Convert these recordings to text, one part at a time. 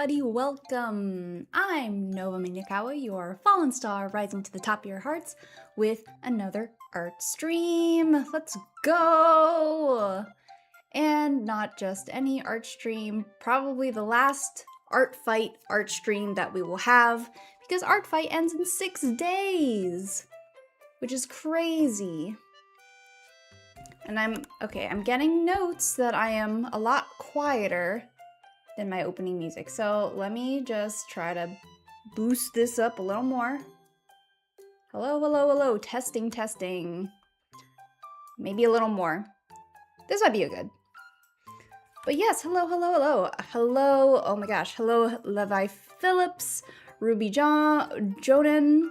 everybody, welcome! I'm Nova Minakawa, your fallen star rising to the top of your hearts with another art stream. Let's go! And not just any art stream, probably the last ArtFight art stream that we will have, because ArtFight ends in 6 days, which is crazy. And I'm getting notes that I am a lot quieter than my opening music. So let me just try to boost this up a little more. Hello, hello, hello. Testing, testing. Maybe a little more. This might be good. But yes, hello, hello, hello. Hello, oh my gosh. Hello, Levi Phillips, Ruby Jonan.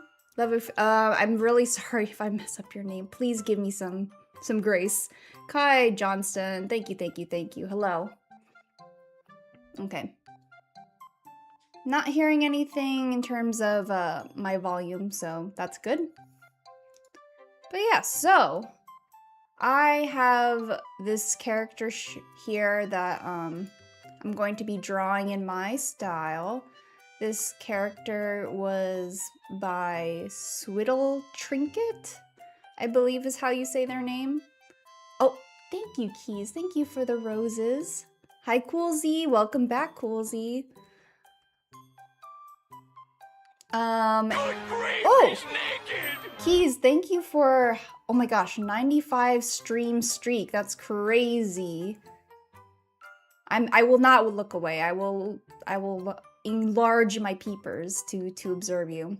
I'm really sorry if I mess up your name. Please give me some grace. Kai Johnston. Thank you, thank you, thank you. Hello. Okay. Not hearing anything in terms of my volume, so that's good. But yeah, so I have this character here that I'm going to be drawing in my style. This character was by Swiddle Trinket, I believe is how you say their name. Oh, thank you, Keys. Thank you for the roses. Hi, Cool Z. Welcome back, Cool Z. Oh! Keys, thank you for, oh my gosh, 95 stream streak. That's crazy. I will not look away. I will enlarge my peepers to observe you.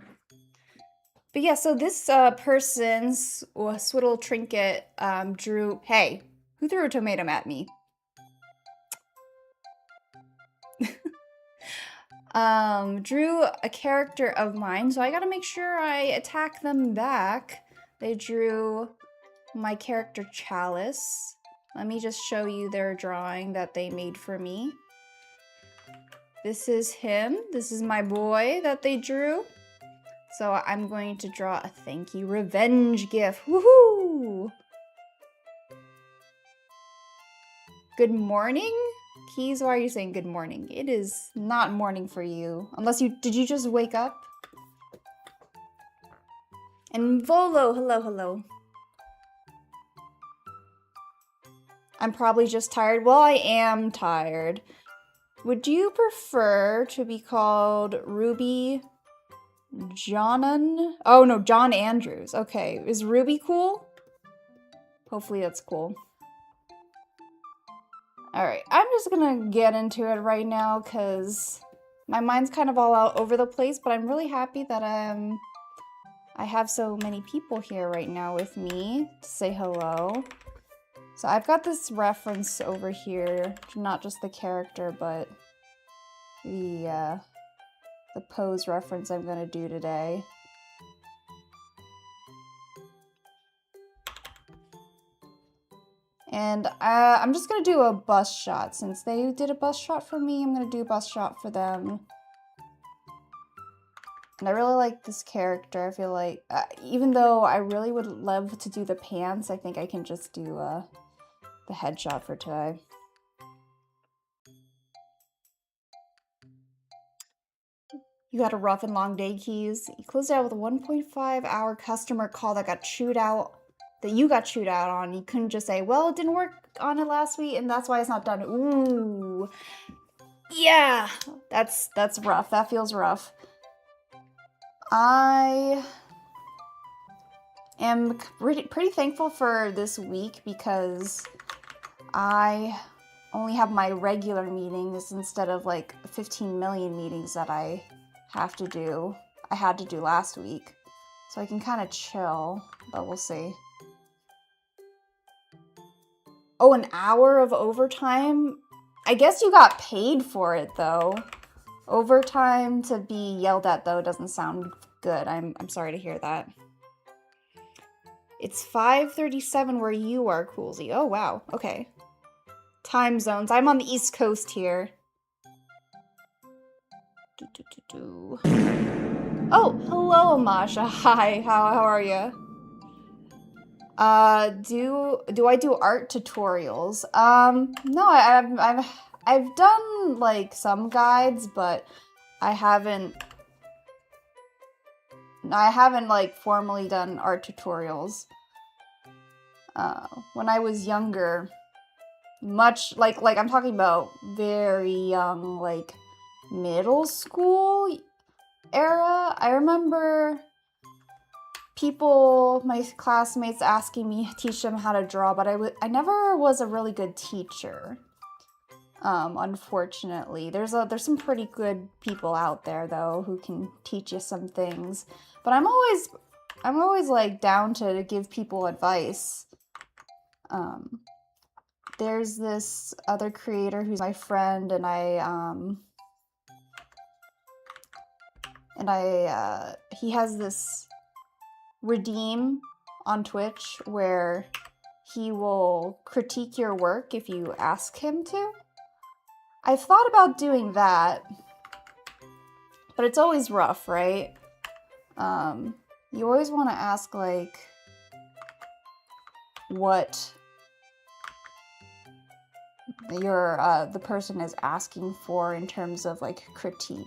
But yeah, so this person's Swiddle Trinket drew, hey, who threw a tomato at me? Drew a character of mine, so I gotta make sure I attack them back. They drew my character Chalice. Let me just show you their drawing that they made for me. This is him. This is my boy that they drew. So I'm going to draw a thank you revenge gif. Woohoo! Good morning? Keys, why are you saying good morning? It is not morning for you. Unless did you just wake up? And Volo, hello, hello. I'm probably just tired. Well, I am tired. Would you prefer to be called Ruby Jonan? Oh no, John Andrews. Okay, is Ruby cool? Hopefully that's cool. Alright, I'm just gonna get into it right now because my mind's kind of all out over the place, but I'm really happy that I have so many people here right now with me to say hello. So I've got this reference over here, not just the character, but the pose reference I'm gonna do today. And I'm just gonna do a bust shot. Since they did a bust shot for me, I'm gonna do a bust shot for them. And I really like this character. I feel like, even though I really would love to do the pants, I think I can just do the headshot for today. You had a rough and long day, Keys. You closed out with a 1.5-hour customer call that got chewed out. That you got chewed out on. You couldn't just say, well, it didn't work on it last week and that's why it's not done. Ooh. Yeah, that's rough. That feels rough. I am pretty thankful for this week because I only have my regular meetings instead of like 15 million meetings that I had to do last week. So I can kind of chill, but we'll see. Oh, an hour of overtime? I guess you got paid for it, though. Overtime to be yelled at, though, doesn't sound good. I'm sorry to hear that. It's 5:37 where you are, Coolsy. Oh, wow. Okay. Time zones. I'm on the East Coast here. Oh, hello, Amasha. Hi, how are you? Do I do art tutorials? No, I've done like some guides, but I haven't like formally done art tutorials. When I was younger, much like I'm talking about very young, like middle school era, I remember people, my classmates, asking me to teach them how to draw, but I never was a really good teacher. Unfortunately, there's some pretty good people out there though who can teach you some things, but I'm always like down to give people advice. There's this other creator who's my friend, and he has this redeem on Twitch where he will critique your work if you ask him to. I've thought about doing that, but it's always rough, right? You always want to ask like what the person is asking for in terms of like critique.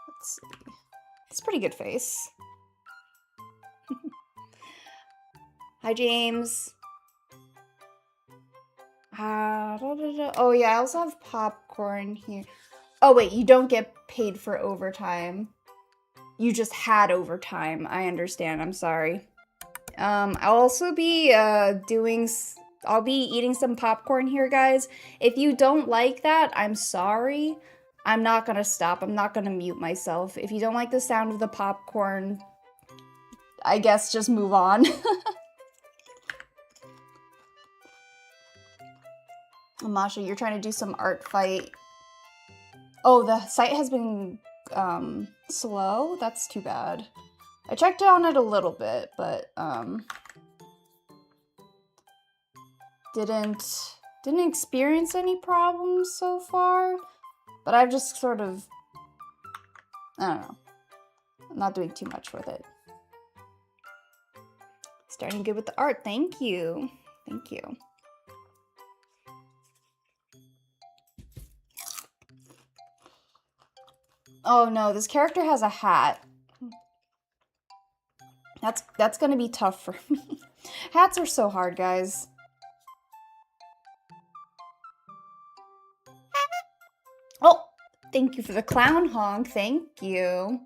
Let's see. It's a pretty good face. Hi, James. Oh yeah, I also have popcorn here. Oh wait, you don't get paid for overtime. You just had overtime. I understand. I'm sorry. I'll also be I'll be eating some popcorn here, guys. If you don't like that, I'm sorry. I'm not gonna stop. I'm not gonna mute myself. If you don't like the sound of the popcorn, I guess just move on. Masha, you're trying to do some ArtFight. Oh, the site has been slow? That's too bad. I checked on it a little bit, but didn't experience any problems so far. But I've just sort of, I don't know. I'm not doing too much with it. Starting good with the art. Thank you. Thank you. Oh no, this character has a hat. That's gonna be tough for me. Hats are so hard, guys. Oh, thank you for the clown honk. Thank you.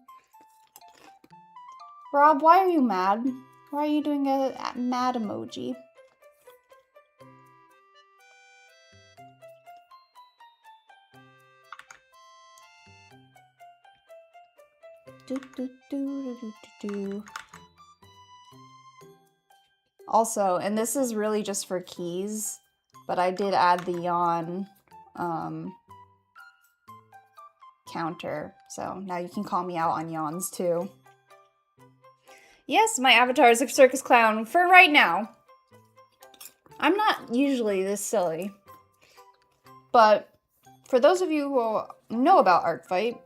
Rob, why are you mad? Why are you doing a mad emoji? Also, and this is really just for keys, but I did add the yawn counter, so now you can call me out on yawns too. Yes, my avatar is a circus clown for right now. I'm not usually this silly, but for those of you who know about ArtFight,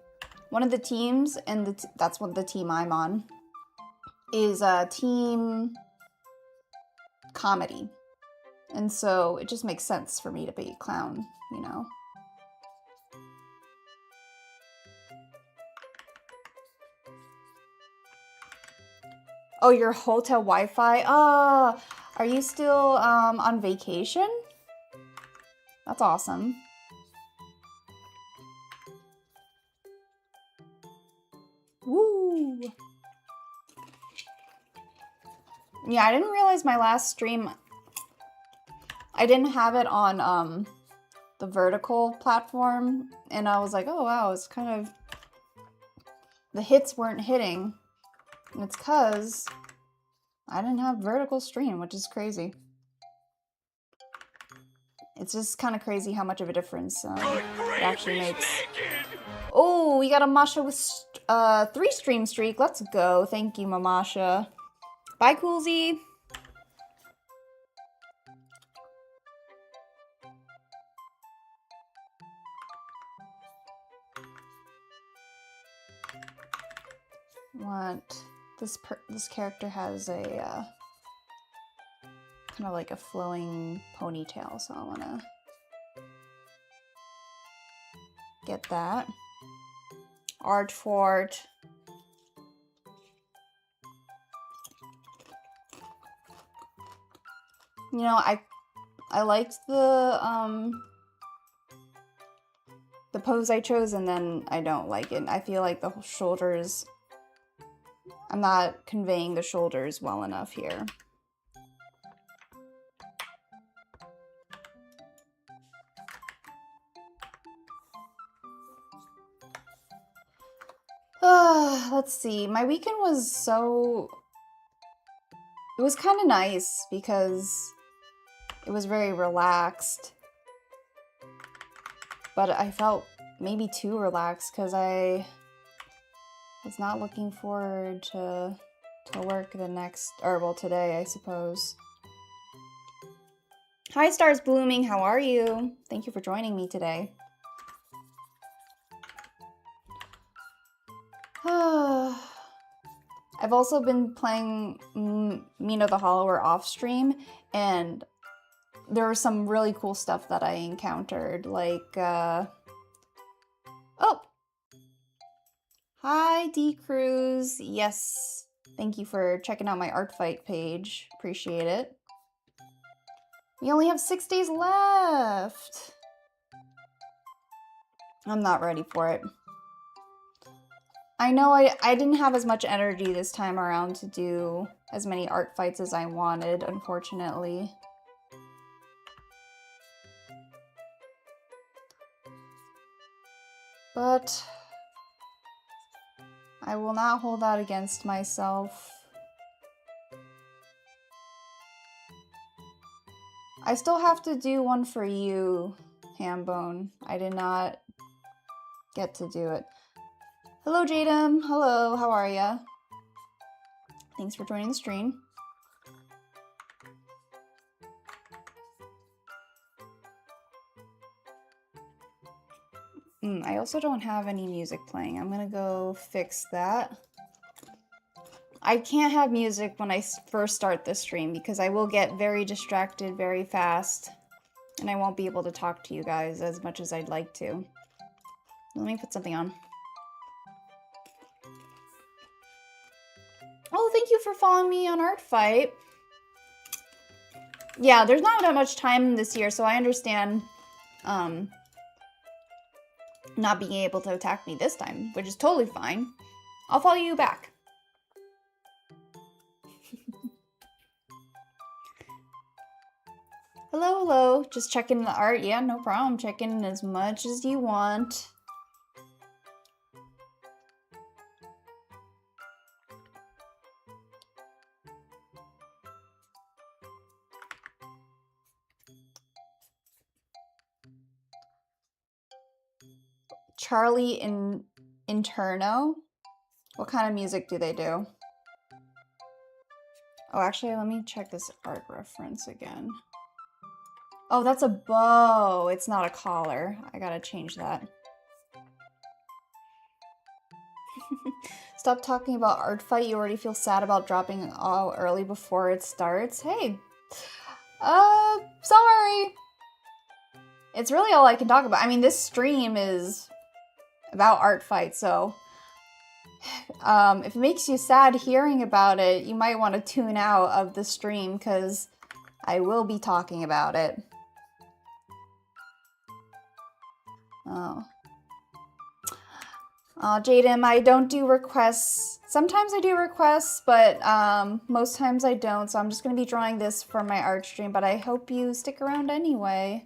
one of the teams, and that's what the team I'm on, is a team comedy. And so it just makes sense for me to be a clown, you know? Oh, your hotel Wi-Fi? Are you still on vacation? That's awesome. Woo! Yeah, I didn't realize my last stream, I didn't have it on the vertical platform, and I was like, oh wow, it's kind of, the hits weren't hitting, and it's because I didn't have vertical stream, which is crazy. It's just kind of crazy how much of a difference it actually makes. Oh, we got a Masha with 3 stream streak. Let's go. Thank you, Mamasha. Bye, Coolsy. What? This character has a kind kind of like a flowing ponytail, so I want to get that. ArtFight. You know, I liked the pose I chose, and then I don't like it. I feel like the shoulders, I'm not conveying the shoulders well enough here. Let's see. My weekend was it was kind of nice because it was very relaxed. But I felt maybe too relaxed because I was not looking forward to work the next, or well, today, I suppose. Hi, Stars Blooming. How are you? Thank you for joining me today. I've also been playing Mino the Hollower off stream, and there was some really cool stuff that I encountered, like, oh! Hi, D Cruz. Yes, thank you for checking out my ArtFight page. Appreciate it. We only have 6 days left. I'm not ready for it. I know I didn't have as much energy this time around to do as many art fights as I wanted, unfortunately. But I will not hold that against myself. I still have to do one for you, Hambone. I did not get to do it. Hello, Jadam. Hello, how are ya? Thanks for joining the stream. I also don't have any music playing. I'm gonna go fix that. I can't have music when I first start this stream because I will get very distracted very fast and I won't be able to talk to you guys as much as I'd like to. Let me put something on. Oh, thank you for following me on ArtFight. Yeah, there's not that much time this year, so I understand not being able to attack me this time, which is totally fine. I'll follow you back. Hello, hello. Just checking the art. Yeah, no problem. Check in as much as you want. Charlie Interno? What kind of music do they do? Oh, actually, let me check this art reference again. Oh, that's a bow. It's not a collar. I gotta change that. Stop talking about ArtFight. You already feel sad about dropping all early before it starts. Hey, sorry. It's really all I can talk about. I mean, this stream is about ArtFight, so if it makes you sad hearing about it, you might want to tune out of the stream because I will be talking about it. Oh. Jaden, I don't do requests. Sometimes I do requests, but most times I don't, so I'm just going to be drawing this for my art stream, but I hope you stick around anyway.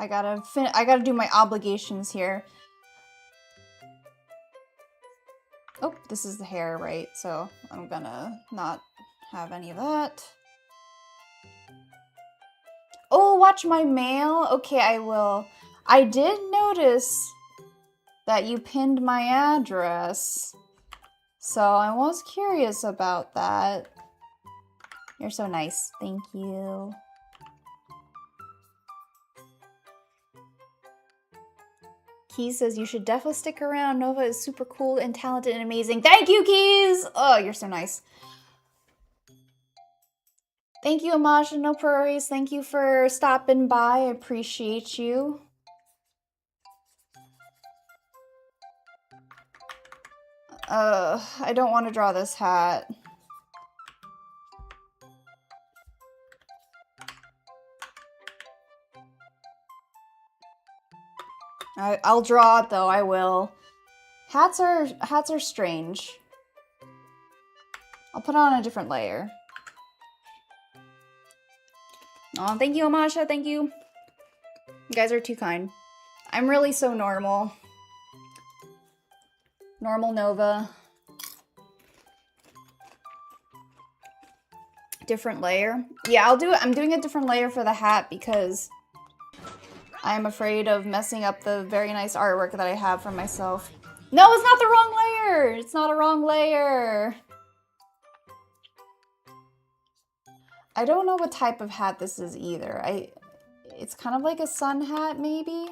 I gotta do my obligations here. Oh, this is the hair, right? So I'm gonna not have any of that. Oh, watch my mail? Okay, I will. I did notice that you pinned my address, so I was curious about that. You're so nice. Thank you. Keys says you should definitely stick around. Nova is super cool and talented and amazing. Thank you, Keys! Oh, you're so nice. Thank you, Amasha. No worries. Thank you for stopping by. I appreciate you. I don't want to draw this hat. I'll draw it though, I will. Hats are strange. I'll put on a different layer. Oh, thank you, Amasha, thank you. You guys are too kind. I'm really so normal. Normal Nova. Different layer. Yeah, I'm doing a different layer for the hat because I'm afraid of messing up the very nice artwork that I have for myself. No, it's not the wrong layer! It's not a wrong layer! I don't know what type of hat this is either. It's kind of like a sun hat, maybe?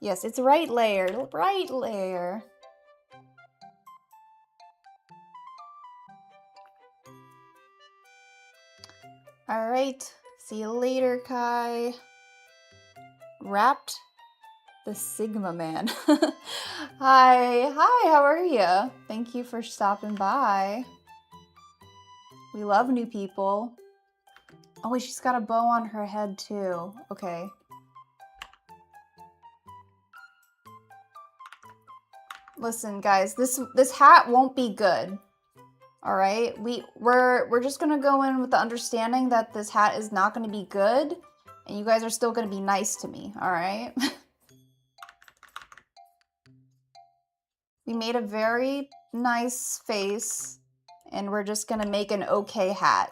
Yes, it's right layer. Right layer. Alright. See you later, Kai. Wrapped the Sigma Man. Hi. Hi, how are you? Thank you for stopping by. We love new people. Oh, wait, she's got a bow on her head, too. Okay. Listen, guys, this hat won't be good. All right? We're just going to go in with the understanding that this hat is not going to be good, and you guys are still going to be nice to me, all right? We made a very nice face, and we're just going to make an okay hat.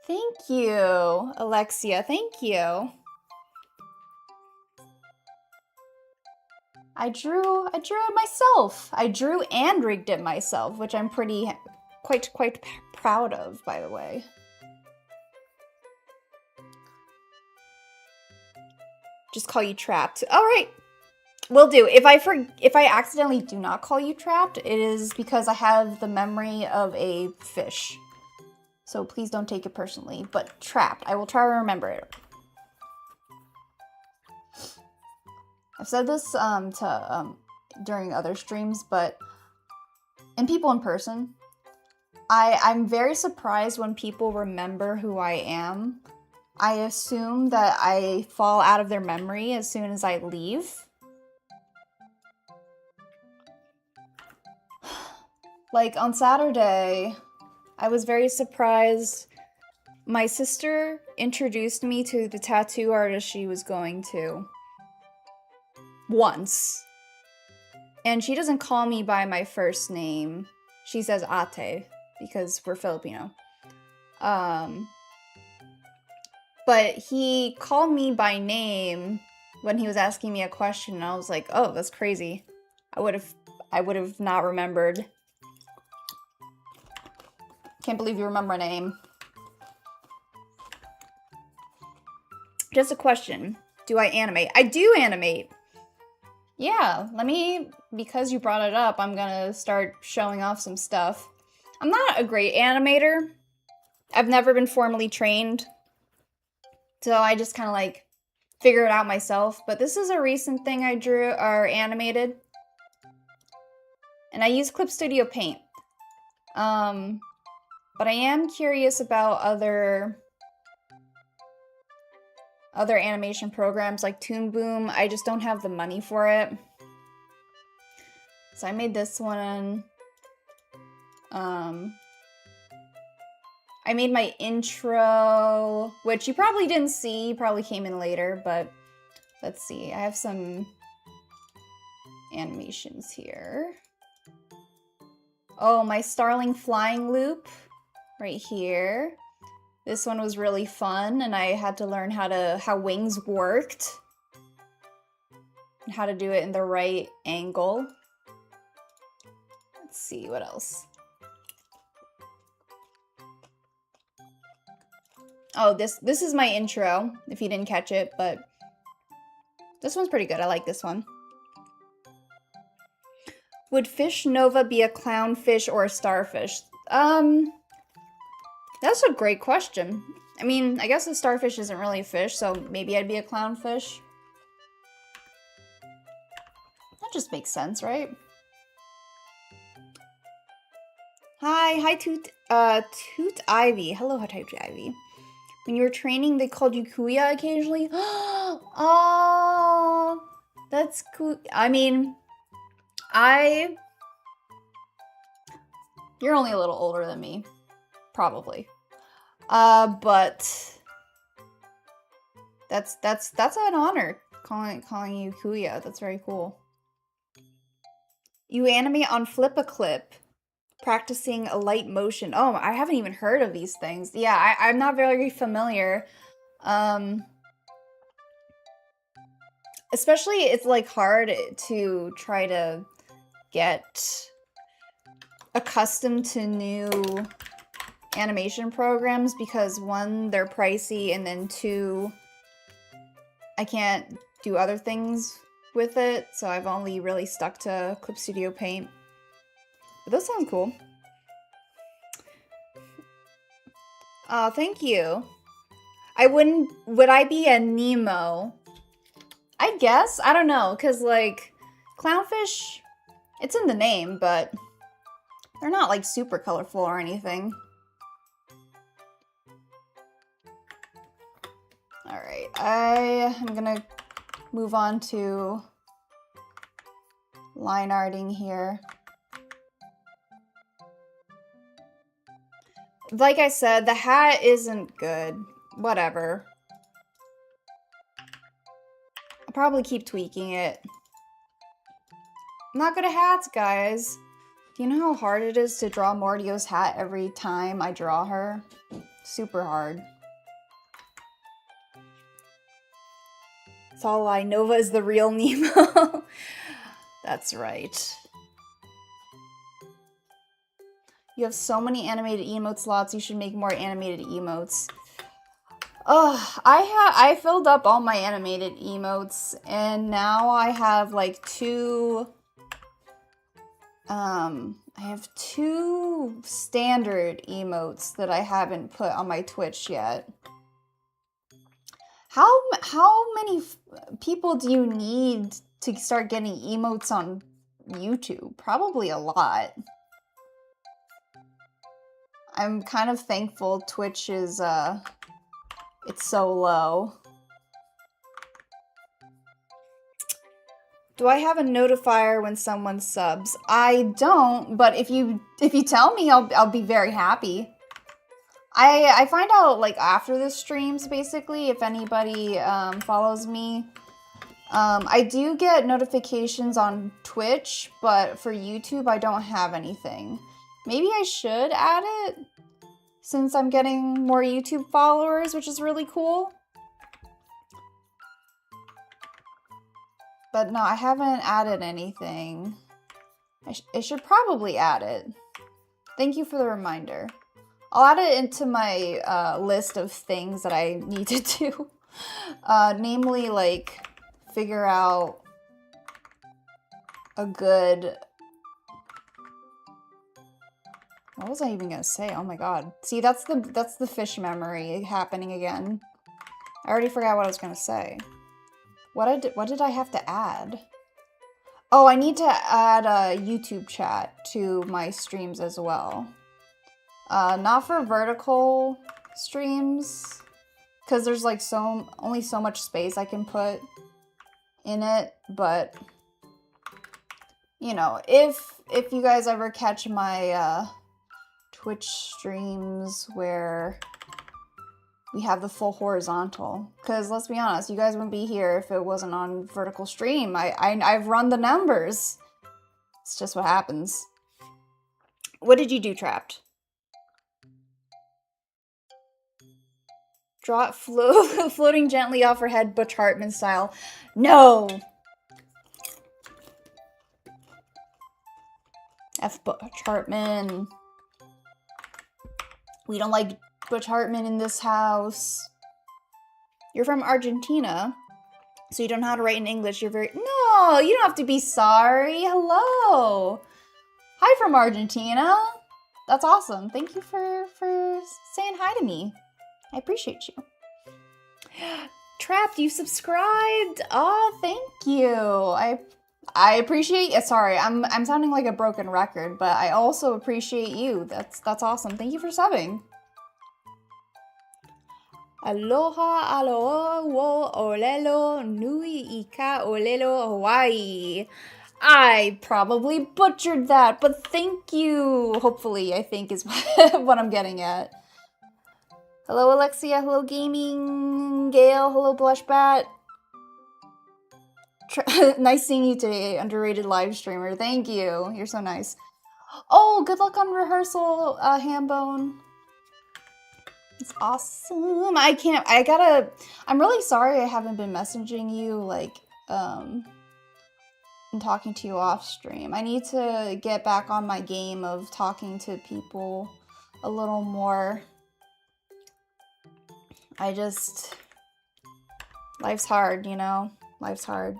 Thank you, Alexia. Thank you. I drew it myself. I drew and rigged it myself, which I'm quite proud of, by the way. Just call you trapped. All right. Will do. If I accidentally do not call you trapped, it is because I have the memory of a fish. So please don't take it personally, but trapped. I will try to remember it. I've said this during other streams, but and people in person, I'm very surprised when people remember who I am. I assume that I fall out of their memory as soon as I leave. Like on Saturday, I was very surprised. My sister introduced me to the tattoo artist she was going to. Once. And she doesn't call me by my first name. She says Ate, because we're Filipino. But he called me by name when he was asking me a question, and I was like, oh, that's crazy. I would have not remembered. Can't believe you remember my name. Just a question. Do I animate? I do animate. Yeah, because you brought it up, I'm gonna start showing off some stuff. I'm not a great animator. I've never been formally trained. So I just kind of like figure it out myself. But this is a recent thing I drew or animated. And I use Clip Studio Paint. But I am curious about other animation programs like Toon Boom. I just don't have the money for it. So I made this one. I made my intro, which you probably didn't see, probably came in later, but let's see. I have some animations here. Oh, my Starling flying loop right here. This one was really fun, and I had to learn how wings worked and how to do it in the right angle. Let's see what else. Oh, this is my intro, if you didn't catch it, but this one's pretty good. I like this one. Would fish nova be a clownfish or a starfish? That's a great question. I mean, I guess a starfish isn't really a fish, so maybe I'd be a clownfish. That just makes sense, right? Hi, Toot Ivy. Hello, Toot Ivy. When you were training, they called you Kuya occasionally? Oh, that's cool. I mean, you're only a little older than me, probably. But that's an honor, calling you Kuya. That's very cool. You animate on Flip-a-Clip, practicing a light motion. Oh, I haven't even heard of these things. Yeah, I'm not very familiar. Especially it's like hard to try to get accustomed to new animation programs because one, they're pricey, and then two, I can't do other things with it, so I've only really stuck to Clip Studio Paint. But this sounds cool. Oh, thank you. Would I be a Nemo? I guess, I don't know, because like, clownfish, it's in the name, but they're not like super colorful or anything. Alright, I am gonna move on to line arting here. Like I said, the hat isn't good. Whatever. I'll probably keep tweaking it. I'm not good at hats, guys. Do you know how hard it is to draw Mordio's hat every time I draw her? Super hard. That's all I. Nova is the real Nemo. That's right. You have so many animated emote slots, you should make more animated emotes. Ugh, I filled up all my animated emotes, and now I have like I have two standard emotes that I haven't put on my Twitch yet. How many people do you need to start getting emotes on YouTube? Probably a lot. I'm kind of thankful Twitch is, it's so low. Do I have a notifier when someone subs? I don't, but if you tell me, I'll be very happy. I find out like after the streams, basically, if anybody follows me. I do get notifications on Twitch, but for YouTube, I don't have anything. Maybe I should add it, since I'm getting more YouTube followers, which is really cool. But no, I haven't added anything. I should probably add it. Thank you for the reminder. I'll add it into my list of things that I need to do. Namely, like, figure out a good... What was I even gonna say? Oh my god. See, that's the fish memory happening again. I already forgot what I was gonna say. What did I have to add? Oh, I need to add a YouTube chat to my streams as well. Not for vertical streams, because there's like only so much space I can put in it, but you know, if you guys ever catch my Twitch streams where we have the full horizontal, because let's be honest, you guys wouldn't be here if it wasn't on vertical stream. I've run the numbers. It's just what happens. What did you do, Trapped? Draw it floating gently off her head, Butch Hartman style. No! F. Butch Hartman. We don't like Butch Hartman in this house. You're from Argentina, so you don't know how to write in English. You're very... No, you don't have to be sorry. Hello. Hi from Argentina. That's awesome. Thank you for saying hi to me. I appreciate you. Trapped, you subscribed. Oh, thank you. I appreciate you. Sorry, I'm sounding like a broken record, but I also appreciate you. That's awesome. Thank you for subbing. Aloha, aloha, wo, olelo, nui, ika, olelo, Hawaii. I probably butchered that, but thank you. Hopefully, I think is what I'm getting at. Hello, Alexia. Hello, Gaming. Gail. Hello, Blushbat. Nice seeing you today, underrated live streamer. Thank you. You're so nice. Oh, good luck on rehearsal, Hambone. It's awesome. I'm really sorry I haven't been messaging you, like, and talking to you off stream. I need to get back on my game of talking to people a little more. Life's hard, you know? Life's hard.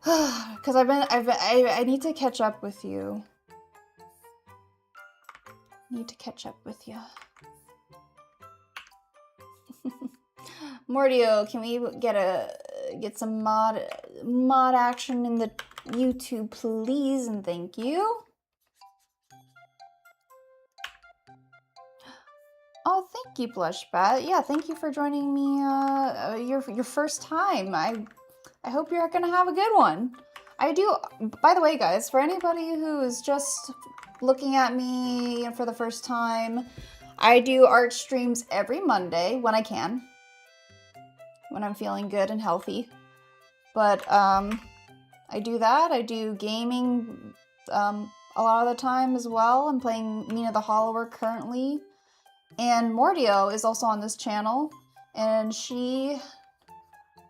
Because I need to catch up with you. Mordio, can we get some mod action in the YouTube, please? And thank you. Oh, thank you, Blushbat. Yeah, thank you for joining me your first time. I hope you're gonna have a good one. By the way, guys, for anybody who is just looking at me for the first time, I do art streams every Monday when I can, when I'm feeling good and healthy. But I do that. I do gaming a lot of the time as well. I'm playing Mina the Hollower currently. And Mordio is also on this channel, and she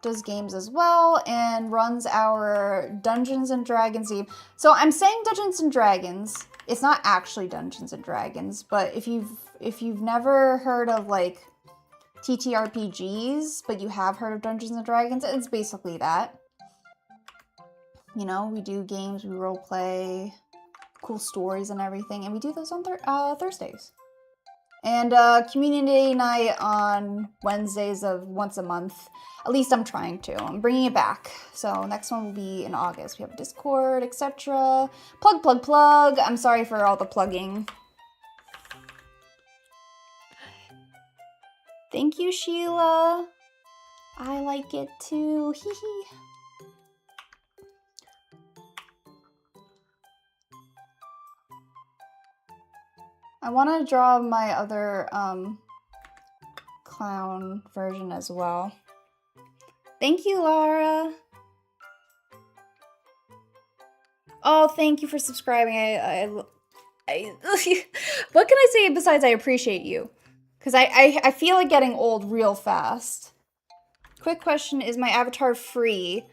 does games as well and runs our Dungeons and Dragons game. So I'm saying Dungeons and Dragons. It's not actually Dungeons and Dragons, but if you've never heard of like TTRPGs, but you have heard of Dungeons and Dragons, it's basically that. You know, we do games, we role play, cool stories and everything, and we do those on Thursdays. And community night on Wednesdays of once a month. At least I'm trying to. I'm bringing it back. So next one will be in August. We have a Discord, etc. Plug, plug, plug. I'm sorry for all the plugging. Thank you, Sheila. I like it too. Hee hee. I want to draw my other clown version as well. Thank you, Lara. Oh, thank you for subscribing. What can I say besides I appreciate you? Because I feel like getting old real fast. Quick question, is my avatar free?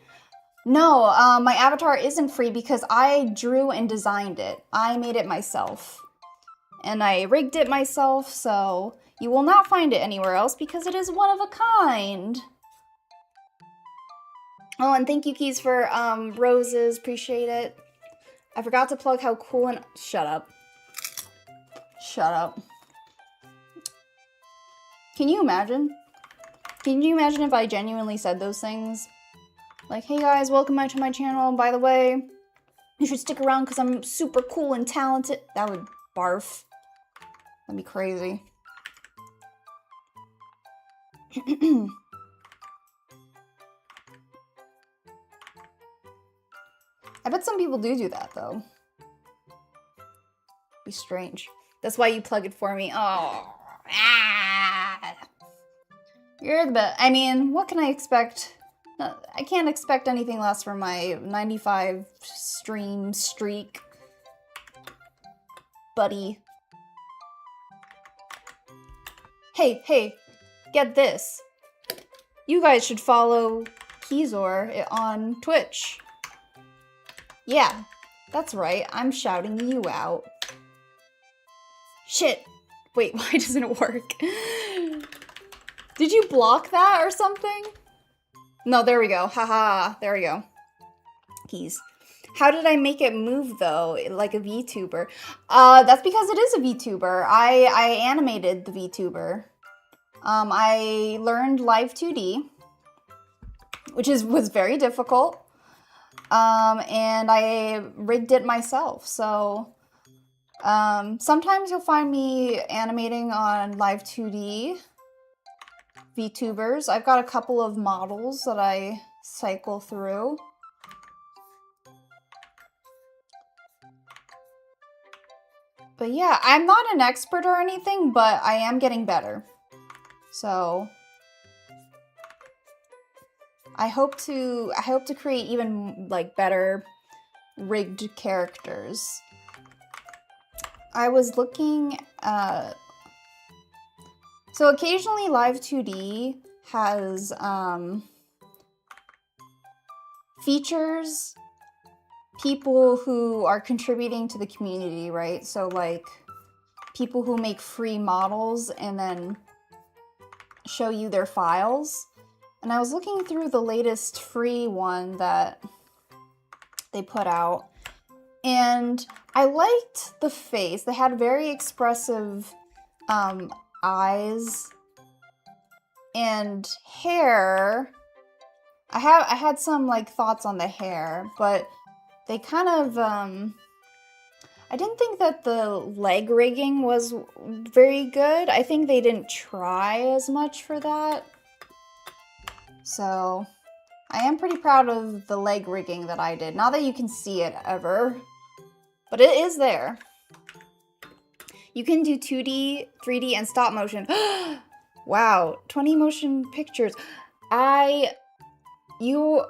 No, my avatar isn't free because I drew and designed it. I made it myself. And I rigged it myself, so you will not find it anywhere else because it is one of a kind. Oh, and thank you, Keys, for roses. Appreciate it. I forgot to plug how cool and... Shut up. Shut up. Can you imagine? Can you imagine if I genuinely said those things? Like, hey guys, welcome back to my channel. By the way, you should stick around because I'm super cool and talented. That would barf. That'd be crazy. I bet some people do that, though. Be strange. That's why you plug it for me. Oh. Ah. You're the best. I mean, what can I expect? I can't expect anything less from my 95 stream streak. Buddy. Hey, get this. You guys should follow Keyzor on Twitch. Yeah, that's right. I'm shouting you out. Shit. Wait, why doesn't it work? Did you block that or something? No, there we go. Haha, there we go. Keys. How did I make it move though, like a VTuber? That's because it is a VTuber. I animated the VTuber. I learned Live 2D, which was very difficult. And I rigged it myself. So sometimes you'll find me animating on Live 2D VTubers. I've got a couple of models that I cycle through. But yeah, I'm not an expert or anything, but I am getting better. So I hope to create even like better rigged characters. I was looking at, so occasionally Live 2D has features people who are contributing to the community, right? So like people who make free models and then show you their files. And I was looking through the latest free one that they put out, and I liked the face. They had very expressive eyes and hair. I had some like thoughts on the hair, but they kind of, I didn't think that the leg rigging was very good. I think they didn't try as much for that. So I am pretty proud of the leg rigging that I did. Not that you can see it ever, but it is there. You can do 2D, 3D, and stop motion. Wow, 20 motion pictures. You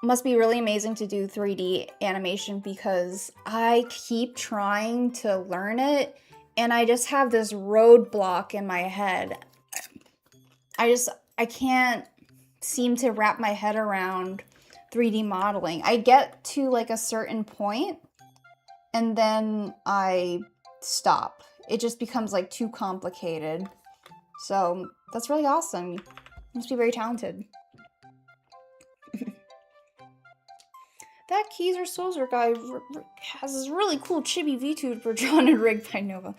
must be really amazing to do 3D animation, because I keep trying to learn it and I just have this roadblock in my head. I can't seem to wrap my head around 3D modeling. I get to like a certain point and then I stop. It just becomes like too complicated. So that's really awesome. You must be very talented. That Keezer Solzer guy has this really cool chibi VTuber drawn and rigged by Nova.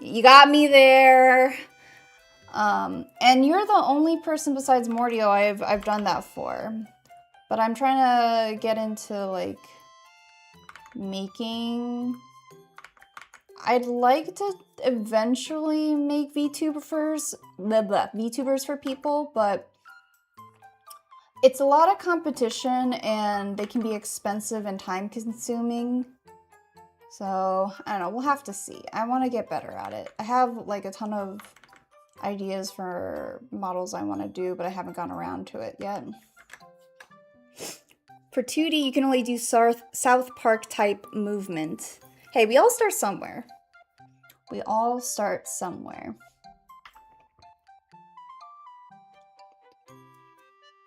You got me there. And you're the only person besides Mordio I've done that for. But I'm trying to get into like making. I'd like to eventually make VTubers for people, but it's a lot of competition and they can be expensive and time consuming. So, I don't know, we'll have to see. I want to get better at it. I have like a ton of ideas for models I want to do, but I haven't gone around to it yet. For 2D, you can only do South Park type movement. Hey, we all start somewhere. We all start somewhere.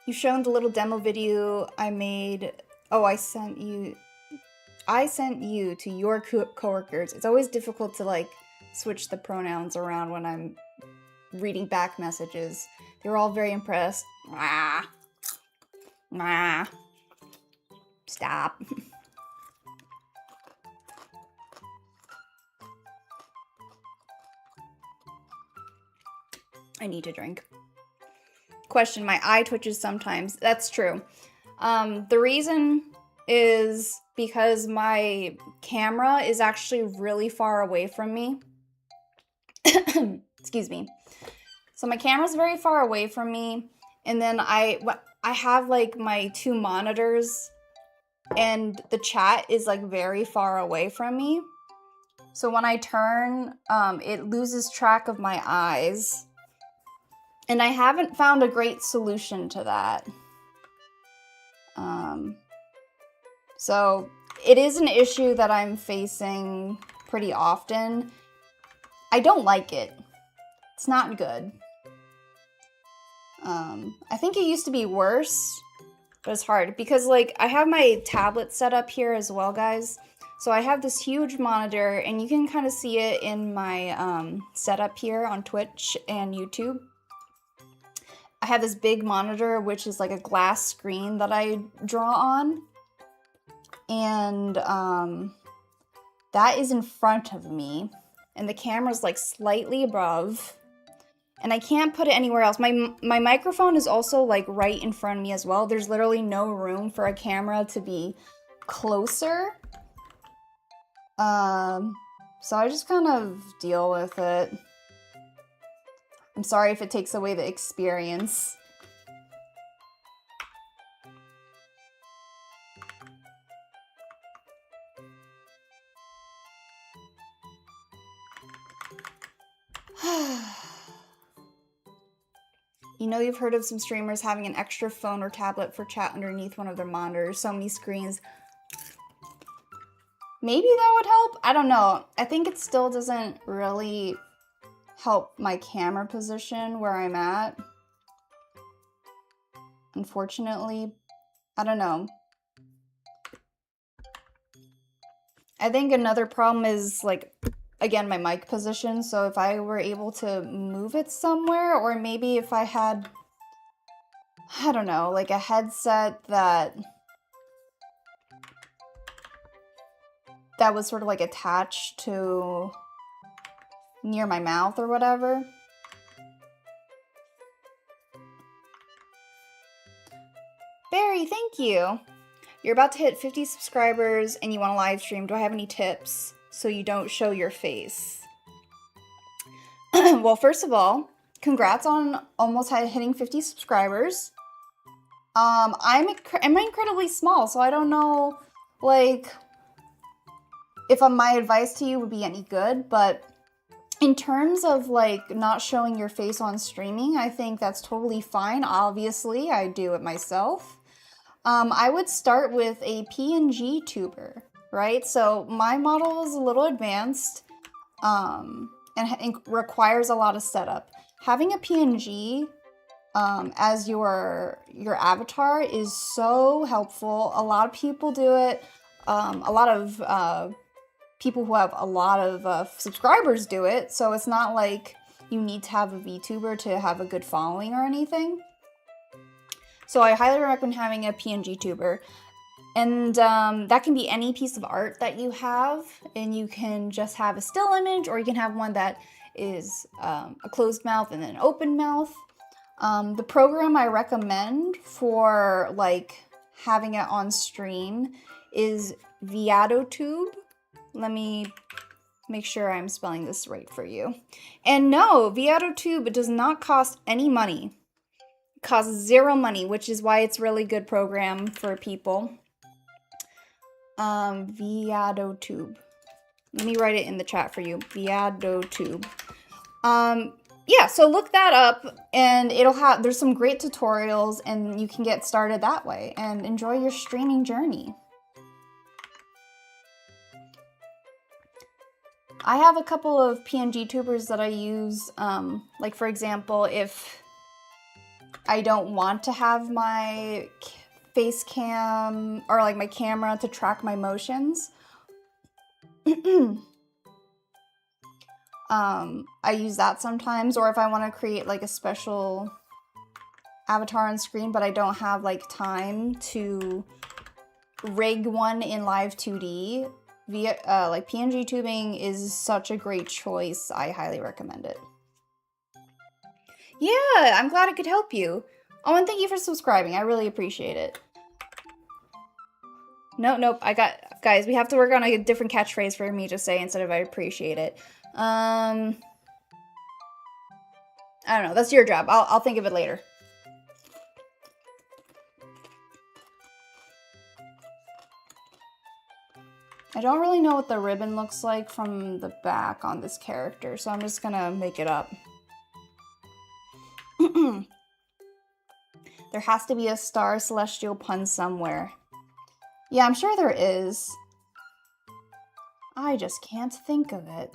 You've shown the little demo video I made. Oh, I sent you to your coworkers. It's always difficult to like switch the pronouns around when I'm reading back messages. They were all very impressed. Mwah. Mwah. Stop. I need to drink. Question, my eye twitches sometimes. That's true. The reason is because my camera is actually really far away from me. Excuse me. So my camera's very far away from me, and then I have like my two monitors, and the chat is like very far away from me. So when I turn, it loses track of my eyes. And I haven't found a great solution to that. So it is an issue that I'm facing pretty often. I don't like it. It's not good. I think it used to be worse, but it's hard because like I have my tablet set up here as well, guys. So I have this huge monitor, and you can kind of see it in my setup here on Twitch and YouTube. I have this big monitor, which is like a glass screen that I draw on. And that is in front of me. And the camera's like slightly above. And I can't put it anywhere else. My microphone is also like right in front of me as well. There's literally no room for a camera to be closer. So I just kind of deal with it. I'm sorry if it takes away the experience. You know, you've heard of some streamers having an extra phone or tablet for chat underneath one of their monitors. So many screens. Maybe that would help? I don't know. I think it still doesn't really help my camera position where I'm at. Unfortunately, I don't know. I think another problem is, like, again, my mic position. So if I were able to move it somewhere, or maybe if I had, I don't know, like a headset that was sort of like attached to near my mouth or whatever. Barry, thank you. You're about to hit 50 subscribers and you want to live stream. Do I have any tips so you don't show your face? Well, first of all, congrats on almost hitting 50 subscribers. I'm incredibly small, so I don't know, like, if my advice to you would be any good, but in terms of, like, not showing your face on streaming, I think that's totally fine. Obviously, I do it myself. I would start with a PNG tuber, right? So my model is a little advanced, and requires a lot of setup. Having a PNG as your avatar is so helpful. A lot of people do it. A lot of people who have a lot of subscribers do it, so it's not like you need to have a VTuber to have a good following or anything. So I highly recommend having a PNG tuber. And that can be any piece of art that you have, and you can just have a still image, or you can have one that is a closed mouth and then an open mouth. The program I recommend for, like, having it on stream is ViadoTube. Let me make sure I'm spelling this right for you. And no, ViadoTube does not cost any money. It costs 0 money, which is why it's a really good program for people. ViadoTube. Let me write it in the chat for you. ViadoTube. Yeah, so look that up, and there's some great tutorials, and you can get started that way and enjoy your streaming journey. I have a couple of PNG tubers that I use, like, for example, if I don't want to have my face cam or, like, my camera to track my motions. I use that sometimes, or if I want to create, like, a special avatar on screen, but I don't have, like, time to rig one in live 2D, like, PNG tubing is such a great choice. I highly recommend it. Yeah, I'm glad I could help you. Oh, and thank you for subscribing. I really appreciate it. Nope, guys, we have to work on a different catchphrase for me to say instead of I appreciate it. I don't know, that's your job. I'll think of it later. I don't really know what the ribbon looks like from the back on this character, so I'm just gonna make it up. There has to be a star celestial pun somewhere. Yeah, I'm sure there is. I just can't think of it.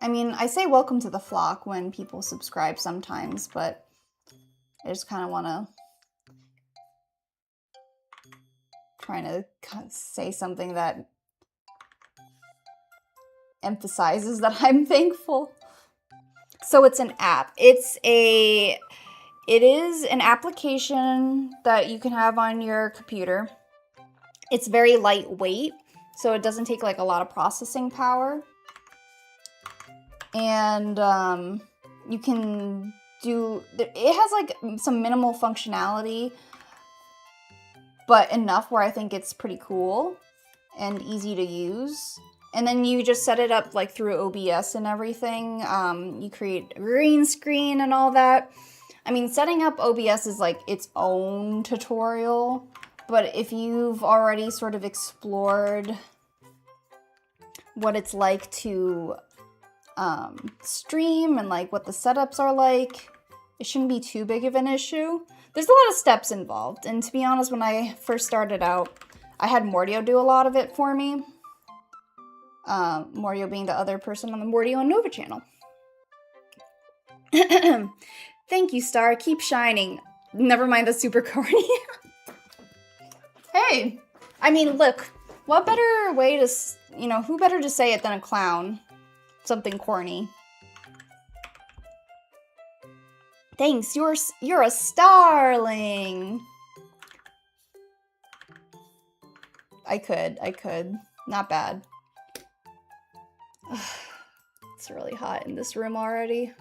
I mean, I say welcome to the flock when people subscribe sometimes, but I just kind of want to trying to say something that emphasizes that I'm thankful. So it's an app. It is an application that you can have on your computer. It's very lightweight, so it doesn't take like a lot of processing power. And you can do, it has like some minimal functionality, but enough where I think it's pretty cool and easy to use. And then you just set it up like through OBS and everything. You create a green screen and all that. I mean, setting up OBS is like its own tutorial, but if you've already sort of explored what it's like to stream and like what the setups are like, it shouldn't be too big of an issue. There's a lot of steps involved, and to be honest, when I first started out, I had Mordio do a lot of it for me. Mordio being the other person on the Mordio and Nova channel. Thank you, Star. Keep shining. Never mind the super corny. Hey, I mean, look, what better way to, you know, who better to say it than a clown? Something corny. Thanks, you're a starling. I could. Not bad. It's really hot in this room already.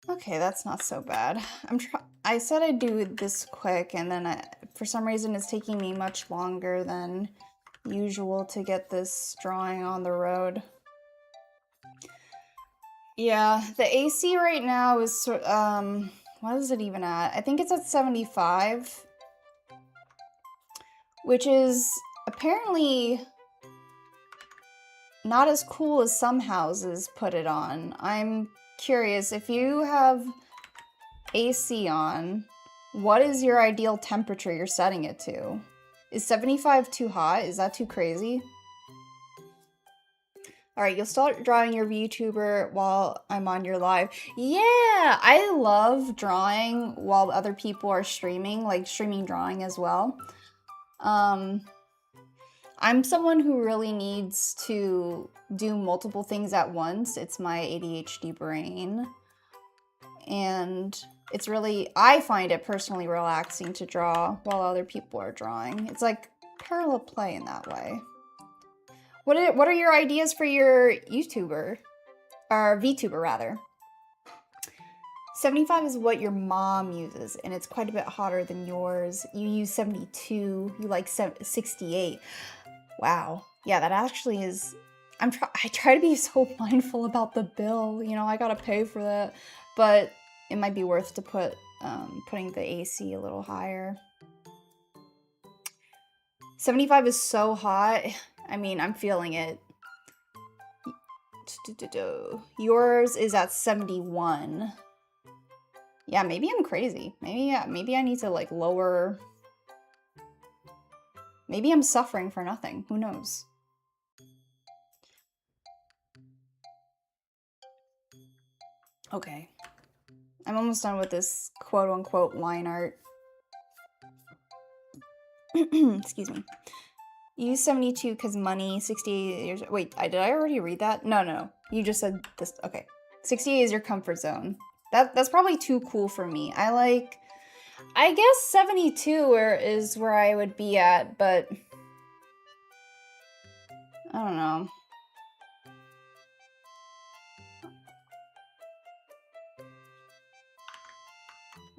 Okay, that's not so bad. I said I'd do this quick, and then for some reason it's taking me much longer than usual to get this drawing on the road. Yeah, the AC right now is, what is it even at? I think it's at 75, which is apparently not as cool as some houses put it on. I'm curious, if you have AC on, what is your ideal temperature you're setting it to? Is 75 too hot? Is that too crazy? Alright, you'll start drawing your VTuber while I'm on your live. Yeah, I love drawing while other people are streaming, like streaming drawing as well. I'm someone who really needs to do multiple things at once. It's my ADHD brain. And it's really, I find it personally relaxing to draw while other people are drawing. It's like parallel play in that way. What are your ideas for your YouTuber? Or VTuber, rather. 75 is what your mom uses, and it's quite a bit hotter than yours. You use 72, you like 68. Wow. Yeah, that actually is... I try to be so mindful about the bill. You know, I gotta pay for that. But it might be worth to putting the AC a little higher. 75 is so hot. I mean, I'm feeling it. Yours is at 71. Yeah, maybe I'm crazy. Maybe I need to like lower. Maybe I'm suffering for nothing. Who knows? Okay. I'm almost done with this quote-unquote line art. Excuse me. Use 72 because money, 68 years... Wait, did I already read that? No. You just said this. Okay. 68 is your comfort zone. That's probably too cool for me. I guess 72 is where I would be at, but... I don't know.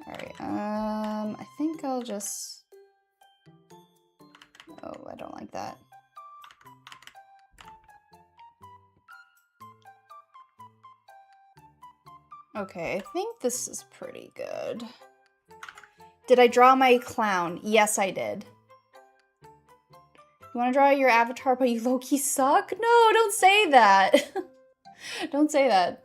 Alright, I think I'll just... Oh, I don't like that. Okay, I think this is pretty good. Did I draw my clown? Yes, I did. You want to draw your avatar, but you low-key suck? No, don't say that. Don't say that.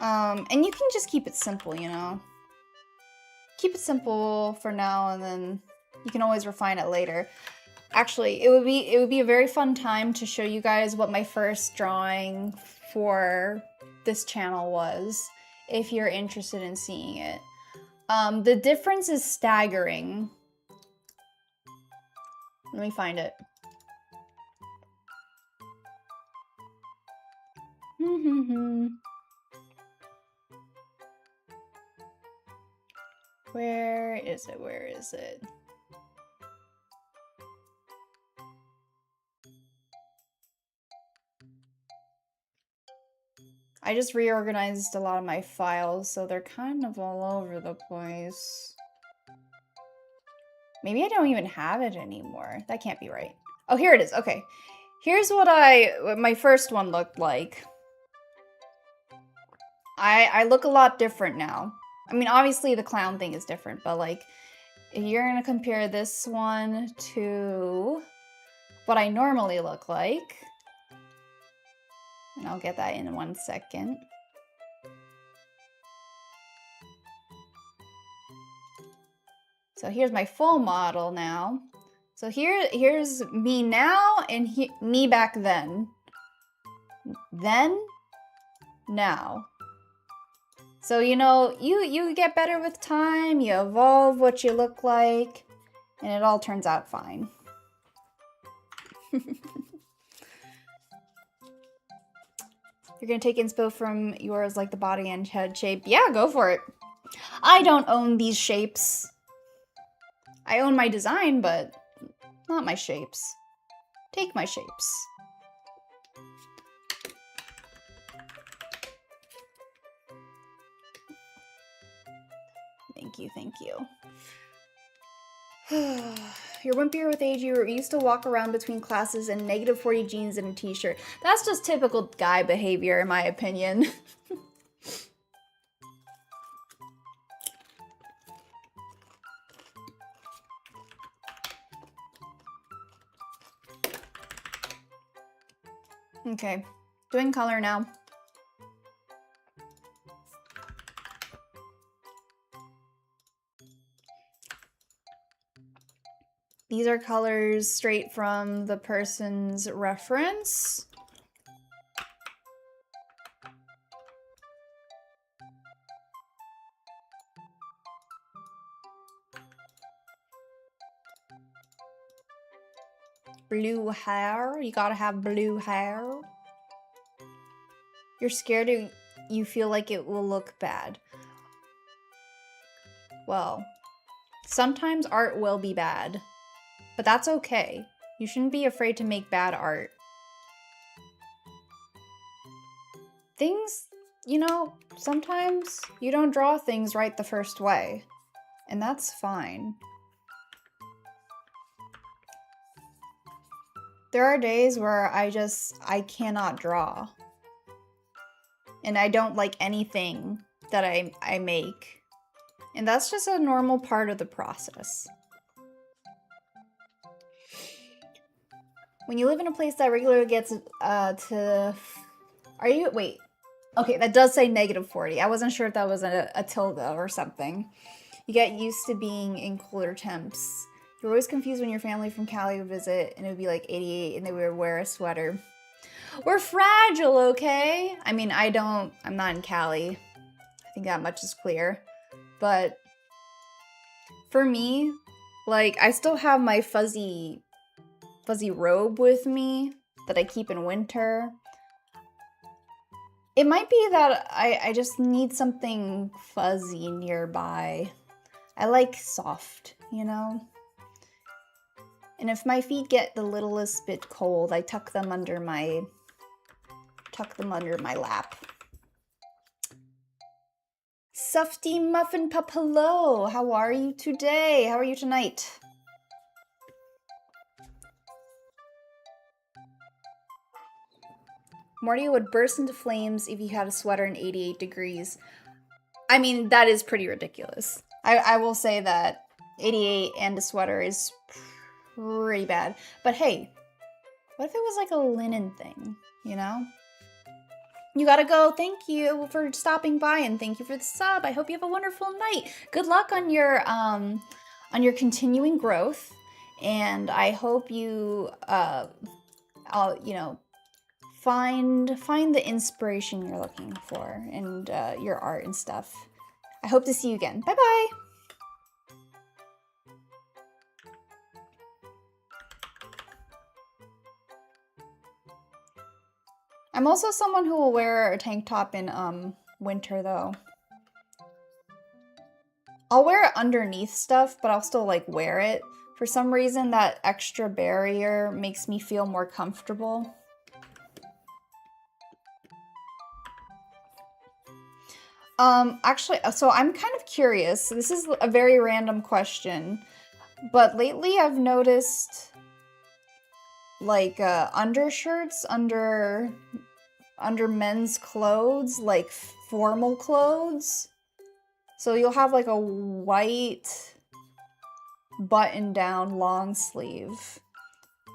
And you can just keep it simple, you know? Keep it simple for now, and then you can always refine it later. Actually, it would be a very fun time to show you guys what my first drawing for this channel was, if you're interested in seeing it. The difference is staggering. Let me find it. Where is it? Where is it? I just reorganized a lot of my files, so they're kind of all over the place. Maybe I don't even have it anymore. That can't be right. Oh, here it is. Okay. Here's what my first one looked like. I look a lot different now. I mean, obviously the clown thing is different, but like, if you're gonna compare this one to what I normally look like, and I'll get that in 1 second. So here's my full model now. So here's me now and me back then. Then, now. So, you know, you get better with time, you evolve what you look like, and it all turns out fine. You're gonna take inspo from yours, like the body and head shape. Yeah, go for it. I don't own these shapes. I own my design, but not my shapes. Take my shapes. Thank you, thank you. You're wimpier with age. You used to walk around between classes in -40 jeans and a t-shirt. That's just typical guy behavior, in my opinion. Okay, doing color now. These are colors straight from the person's reference. Blue hair. You gotta have blue hair. You're scared you feel like it will look bad. Well, sometimes art will be bad. But that's okay. You shouldn't be afraid to make bad art. Things, you know, sometimes you don't draw things right the first way. And that's fine. There are days where I cannot draw. And I don't like anything that I make. And that's just a normal part of the process. When you live in a place that regularly gets wait. Okay, that does say -40. I wasn't sure if that was a tilde or something. You get used to being in cooler temps. You're always confused when your family from Cali would visit and it would be like 88 and they would wear a sweater. We're fragile, okay? I mean, I'm not in Cali. I think that much is clear. But for me, like, I still have my fuzzy robe with me that I keep in winter. It might be that I just need something fuzzy nearby. I like soft, you know? And if my feet get the littlest bit cold, I tuck them under my lap. Sufty Muffin Pup, hello! How are you today? How are you tonight? Morty would burst into flames if you had a sweater in 88 degrees. I mean, that is pretty ridiculous. I will say that 88 and a sweater is pretty bad. But hey, what if it was like a linen thing, you know? You gotta go. Thank you for stopping by and thank you for the sub. I hope you have a wonderful night. Good luck on your continuing growth, and I hope you you know, find the inspiration you're looking for and your art and stuff. I hope to see you again. Bye bye. I'm also someone who will wear a tank top in winter though. I'll wear it underneath stuff, but I'll still like wear it. For some reason, that extra barrier makes me feel more comfortable. Actually, so I'm kind of curious. This is a very random question, but lately I've noticed like undershirts under men's clothes, like formal clothes. So you'll have like a white button-down long sleeve,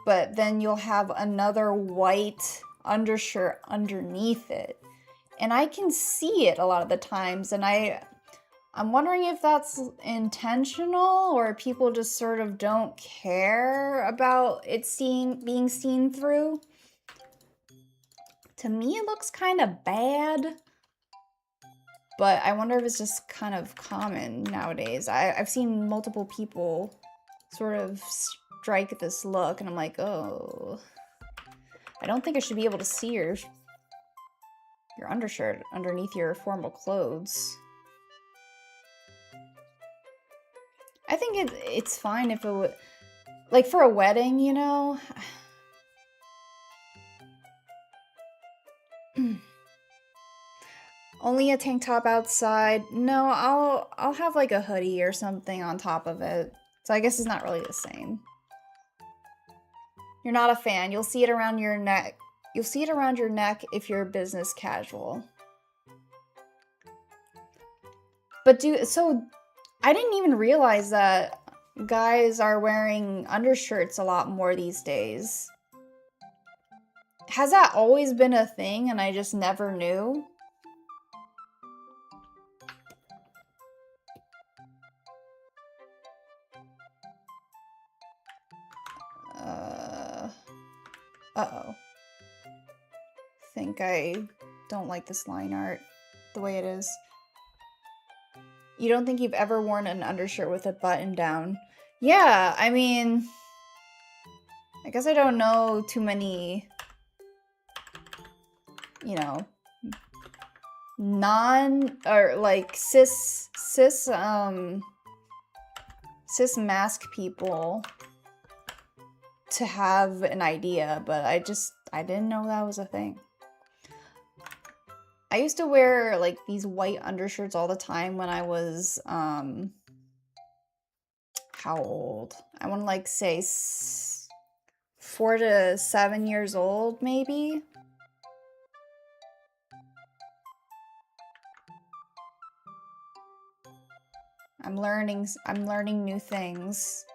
but then you'll have another white undershirt underneath it. And I can see it a lot of the times, and I'm wondering if that's intentional or people just sort of don't care about it being seen through. To me, it looks kind of bad, but I wonder if it's just kind of common nowadays. I've seen multiple people sort of strike this look, and I'm like, oh, I don't think I should be able to see your undershirt underneath your formal clothes. I think it's fine if it would, like for a wedding, you know. Only a tank top outside. No, I'll have like a hoodie or something on top of it. So I guess it's not really the same. You're not a fan. You'll see it around your neck. You'll see it around your neck if you're business casual. But so I didn't even realize that guys are wearing undershirts a lot more these days. Has that always been a thing and I just never knew? Uh-oh. Think I don't like this line art the way it is. You don't think you've ever worn an undershirt with a button down? Yeah, I mean, I guess I don't know too many, you know, cis mask people to have an idea, but I didn't know that was a thing. I used to wear like these white undershirts all the time when I was how old? I want to like say 4 to 7 years old, maybe. I'm learning new things.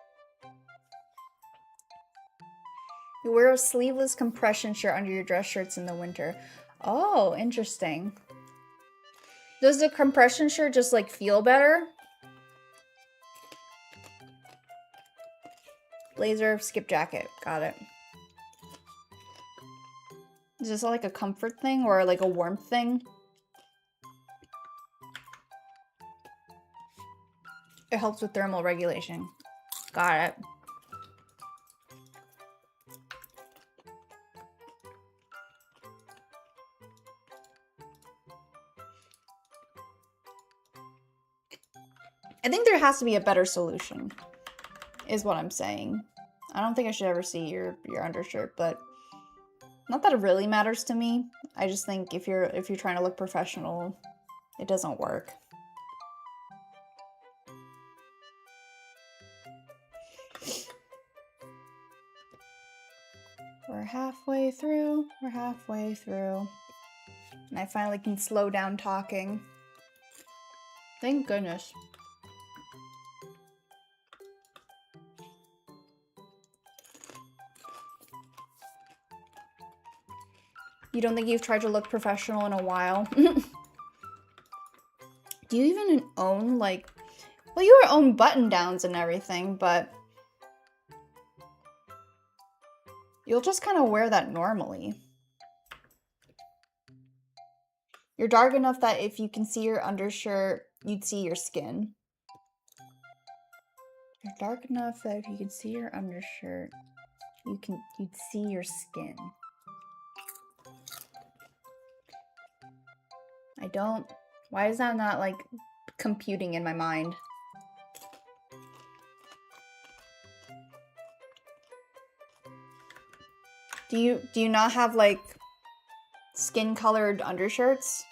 You wear a sleeveless compression shirt under your dress shirts in the winter. Oh, interesting. Does the compression shirt just like feel better? Blazer, skip jacket. Got it. Is this like a comfort thing or like a warmth thing? It helps with thermal regulation. Got it. I think there has to be a better solution, is what I'm saying. I don't think I should ever see your undershirt, but not that it really matters to me. I just think if you're trying to look professional, it doesn't work. We're halfway through. We're halfway through. And I finally can slow down talking. Thank goodness. You don't think you've tried to look professional in a while? Do you even own, like... Well, you own button-downs and everything, but... You'll just kind of wear that normally. You're dark enough that if you can see your undershirt, you'd see your skin. You're dark enough that if you can see your undershirt, you'd see your skin. I don't... Why is that not, like, computing in my mind? Do you not have, like, skin-colored undershirts?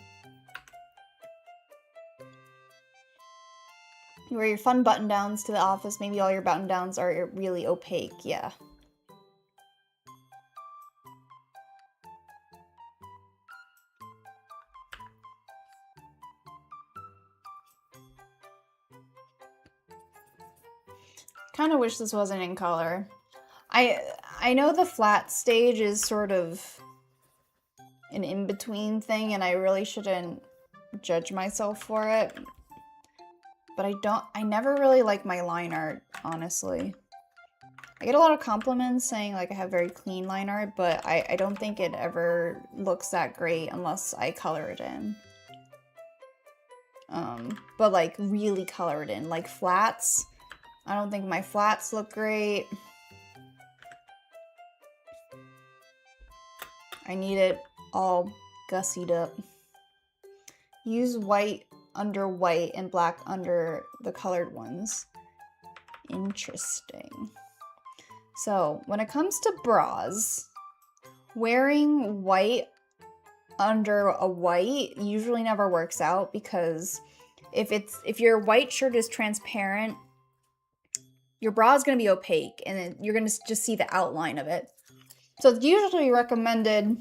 You wear your fun button-downs to the office. Maybe all your button-downs are really opaque. Yeah. Kind of wish this wasn't in color. I know the flat stage is sort of an in-between thing, and I really shouldn't judge myself for it. But I never really like my line art, honestly. I get a lot of compliments saying like I have very clean line art, but I don't think it ever looks that great unless I color it in. But like really color it in, like flats. I don't think my flats look great. I need it all gussied up. Use white under white and black under the colored ones. Interesting. So when it comes to bras, wearing white under a white usually never works out, because if your white shirt is transparent, your bra is going to be opaque and then you're going to just see the outline of it. So it's usually recommended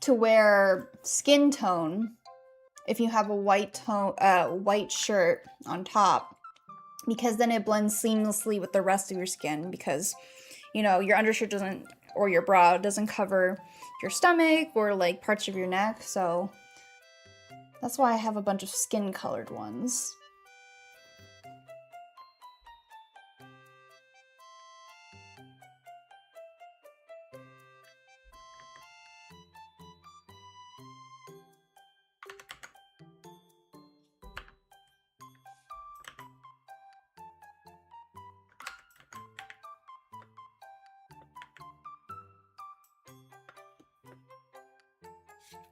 to wear skin tone if you have a white shirt on top, because then it blends seamlessly with the rest of your skin, because, you know, your undershirt doesn't, or your bra doesn't cover your stomach or like parts of your neck. So that's why I have a bunch of skin colored ones.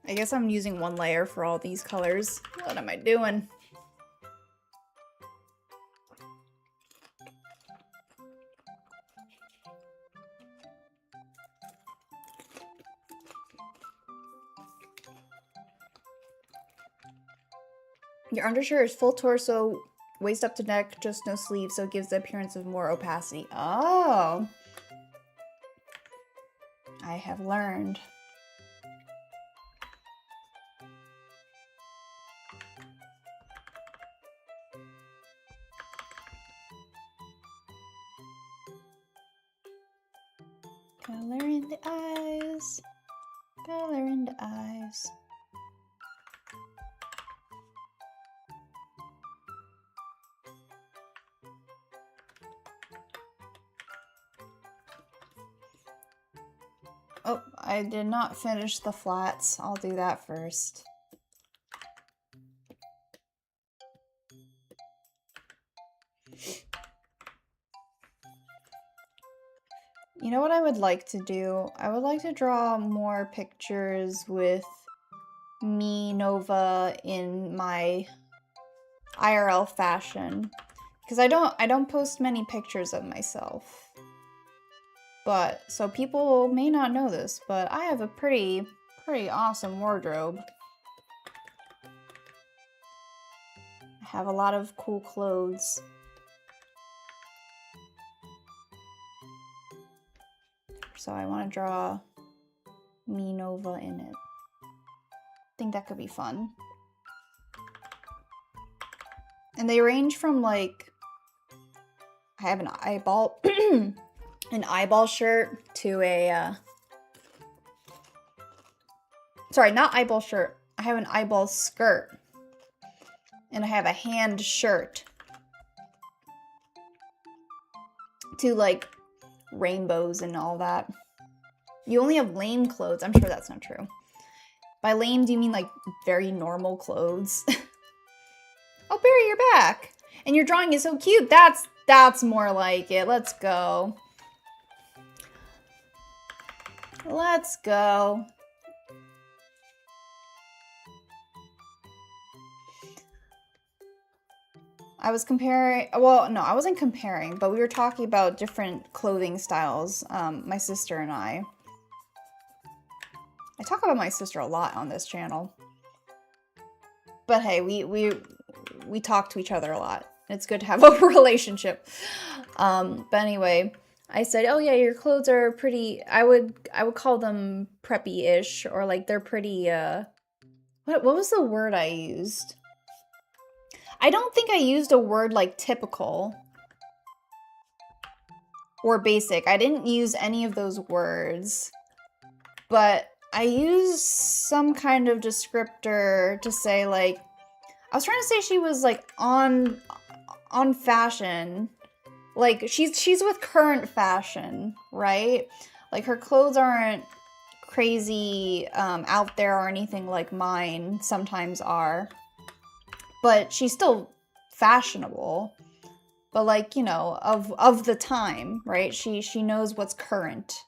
I guess I'm using one layer for all these colors. What am I doing? Your undershirt is full torso, waist up to neck, just no sleeves, so it gives the appearance of more opacity. Oh! I have learned. Color in the eyes. Color in the eyes. Oh, I did not finish the flats. I'll do that first. You know what I would like to do? I would like to draw more pictures with me, Nova, in my IRL fashion, because I don't post many pictures of myself. But so people may not know this, but I have a pretty awesome wardrobe. I have a lot of cool clothes. So I want to draw me, Nova, in it. I think that could be fun. And they range from like, I have an eyeball, an eyeball shirt to a Sorry, not eyeball shirt. I have an eyeball skirt. And I have a hand shirt. To like rainbows and all that. You only have lame clothes. I'm sure that's not true. By lame, do you mean like very normal clothes? Oh, Barry, you're back. And your drawing is so cute. That's more like it. Let's go. Let's go. I was comparing, well, no, I wasn't comparing, but we were talking about different clothing styles, my sister and I. I talk about my sister a lot on this channel. But hey, we talk to each other a lot. It's good to have a relationship. But anyway, I said, oh yeah, your clothes are pretty, I would call them preppy-ish, or like they're pretty, what was the word I used? I don't think I used a word like typical or basic. I didn't use any of those words, but I used some kind of descriptor to say like, I was trying to say she was like on fashion. Like she's with current fashion, right? Like her clothes aren't crazy out there or anything like mine sometimes are. But she's still fashionable, but like, you know, of the time, right? She knows what's current.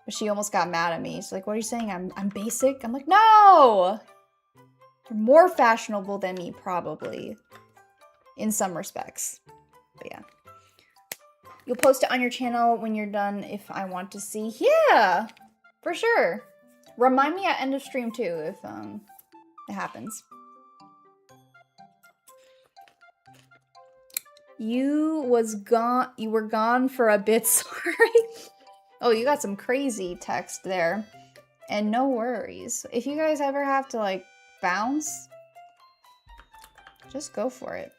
But she almost got mad at me. She's like, what are you saying? I'm basic? I'm like, no! You're more fashionable than me, probably. In some respects. But yeah. You'll post it on your channel when you're done if I want to see. Yeah! For sure. Remind me at end of stream too if it happens. You were gone for a bit, sorry. Oh, you got some crazy text there. And no worries. If you guys ever have to like bounce, just go for it.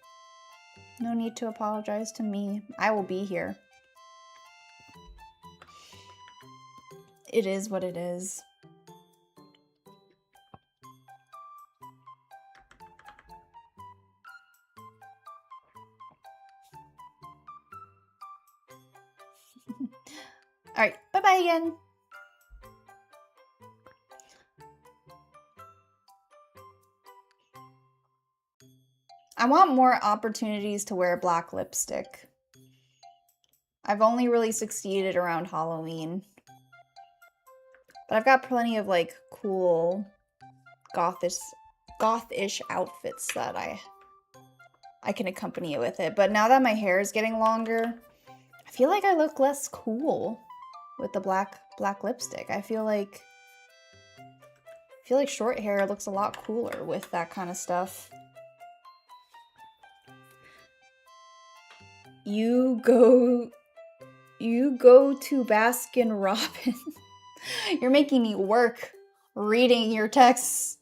No need to apologize to me. I will be here. It is what it is. Alright, bye-bye again. I want more opportunities to wear black lipstick. I've only really succeeded around Halloween. But I've got plenty of like cool gothish outfits that I can accompany it with it. But now that my hair is getting longer, I feel like I look less cool with the black lipstick. I feel like short hair looks a lot cooler with that kind of stuff. You go to Baskin Robbins. You're making me work reading your texts.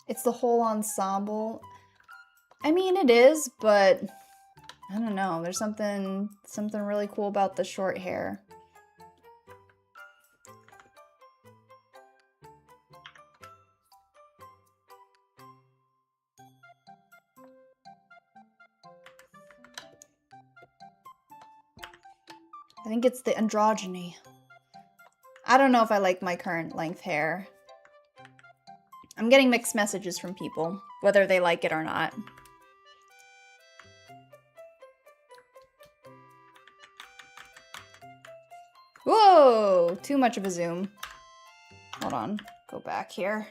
It's the whole ensemble. I mean, it is, but I don't know. There's something really cool about the short hair. I think it's the androgyny. I don't know if I like my current length hair. I'm getting mixed messages from people, whether they like it or not. Whoa! Too much of a zoom. Hold on. Go back here.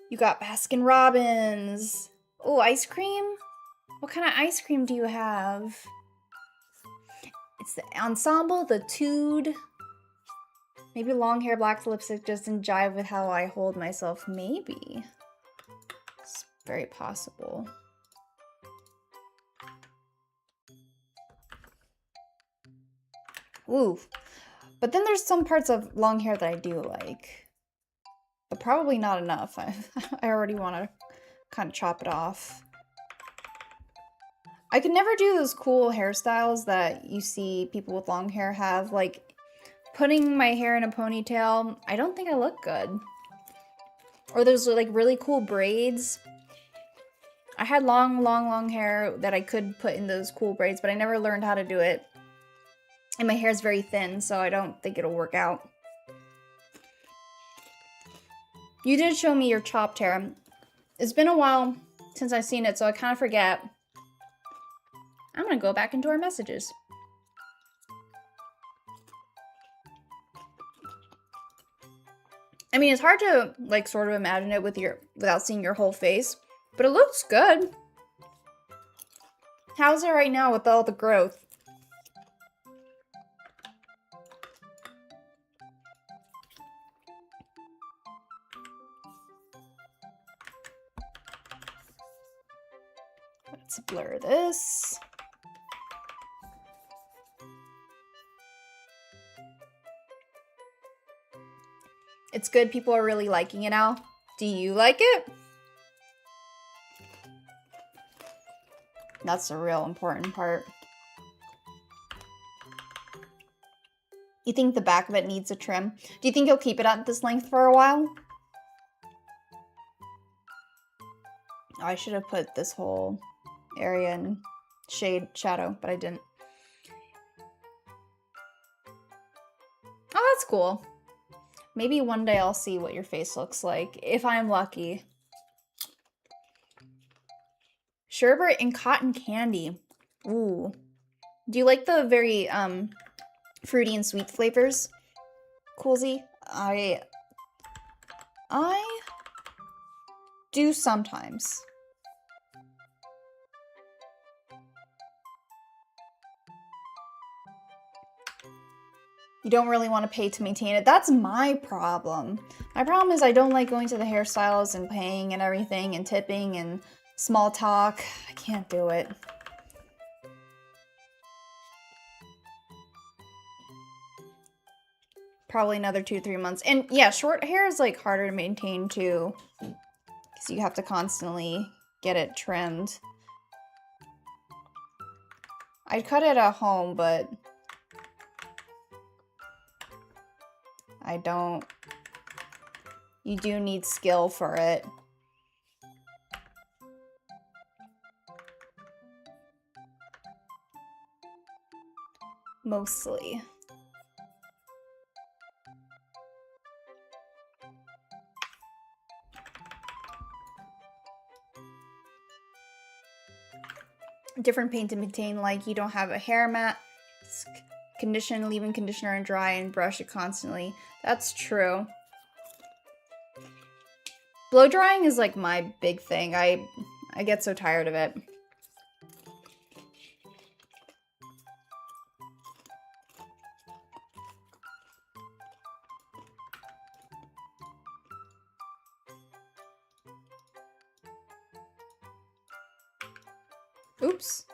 You got Baskin Robbins. Oh, ice cream? What kind of ice cream do you have? It's the ensemble, the tude. Maybe long hair, black lipstick doesn't jive with how I hold myself. Maybe. It's very possible. Ooh. But then there's some parts of long hair that I do like. But probably not enough. I already want to kind of chop it off. I could never do those cool hairstyles that you see people with long hair have, like putting my hair in a ponytail. I don't think I look good. Or those like really cool braids. I had long hair that I could put in those cool braids, but I never learned how to do it. And my hair is very thin, so I don't think it'll work out. You did show me your chopped hair. It's been a while since I've seen it, so I kind of forget. I'm gonna go back into our messages. I mean, it's hard to like sort of imagine it without seeing your whole face, but it looks good. How's it right now with all the growth? Let's blur this. It's good. People are really liking it now. Do you like it? That's the real important part. You think the back of it needs a trim? Do you think you'll keep it at this length for a while? Oh, I should have put this whole area in shadow, but I didn't. Oh, that's cool. Maybe one day I'll see what your face looks like, if I'm lucky. Sherbet and cotton candy. Ooh. Do you like the very fruity and sweet flavors? Coolsy? I do sometimes. You don't really want to pay to maintain it. That's my problem. My problem is I don't like going to the hairstylists and paying and everything and tipping and small talk. I can't do it. Probably another 2-3 months. And yeah, short hair is like harder to maintain too, because you have to constantly get it trimmed. I'd cut it at home, but I don't. You do need skill for it. Mostly. Different paint to maintain, like you don't have a hair mat. Condition, leave-in conditioner and dry and brush it constantly. That's true. Blow drying is like my big thing. I get so tired of it. Oops.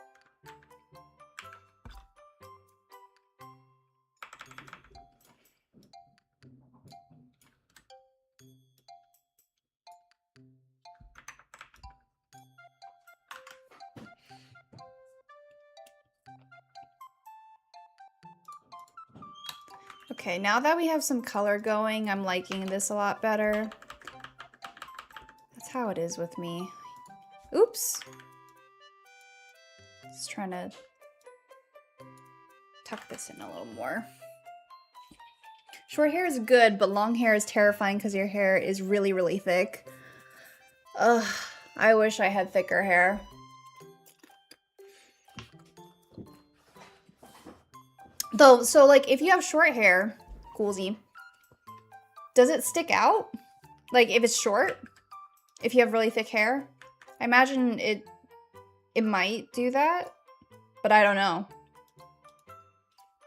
Okay, now that we have some color going, I'm liking this a lot better. That's how it is with me. Oops. Just trying to tuck this in a little more. Short hair is good, but long hair is terrifying because your hair is really, really thick. Ugh, I wish I had thicker hair. Though, so like if you have short hair, coolsy, does it stick out? Like if it's short? If you have really thick hair? I imagine it might do that, but I don't know.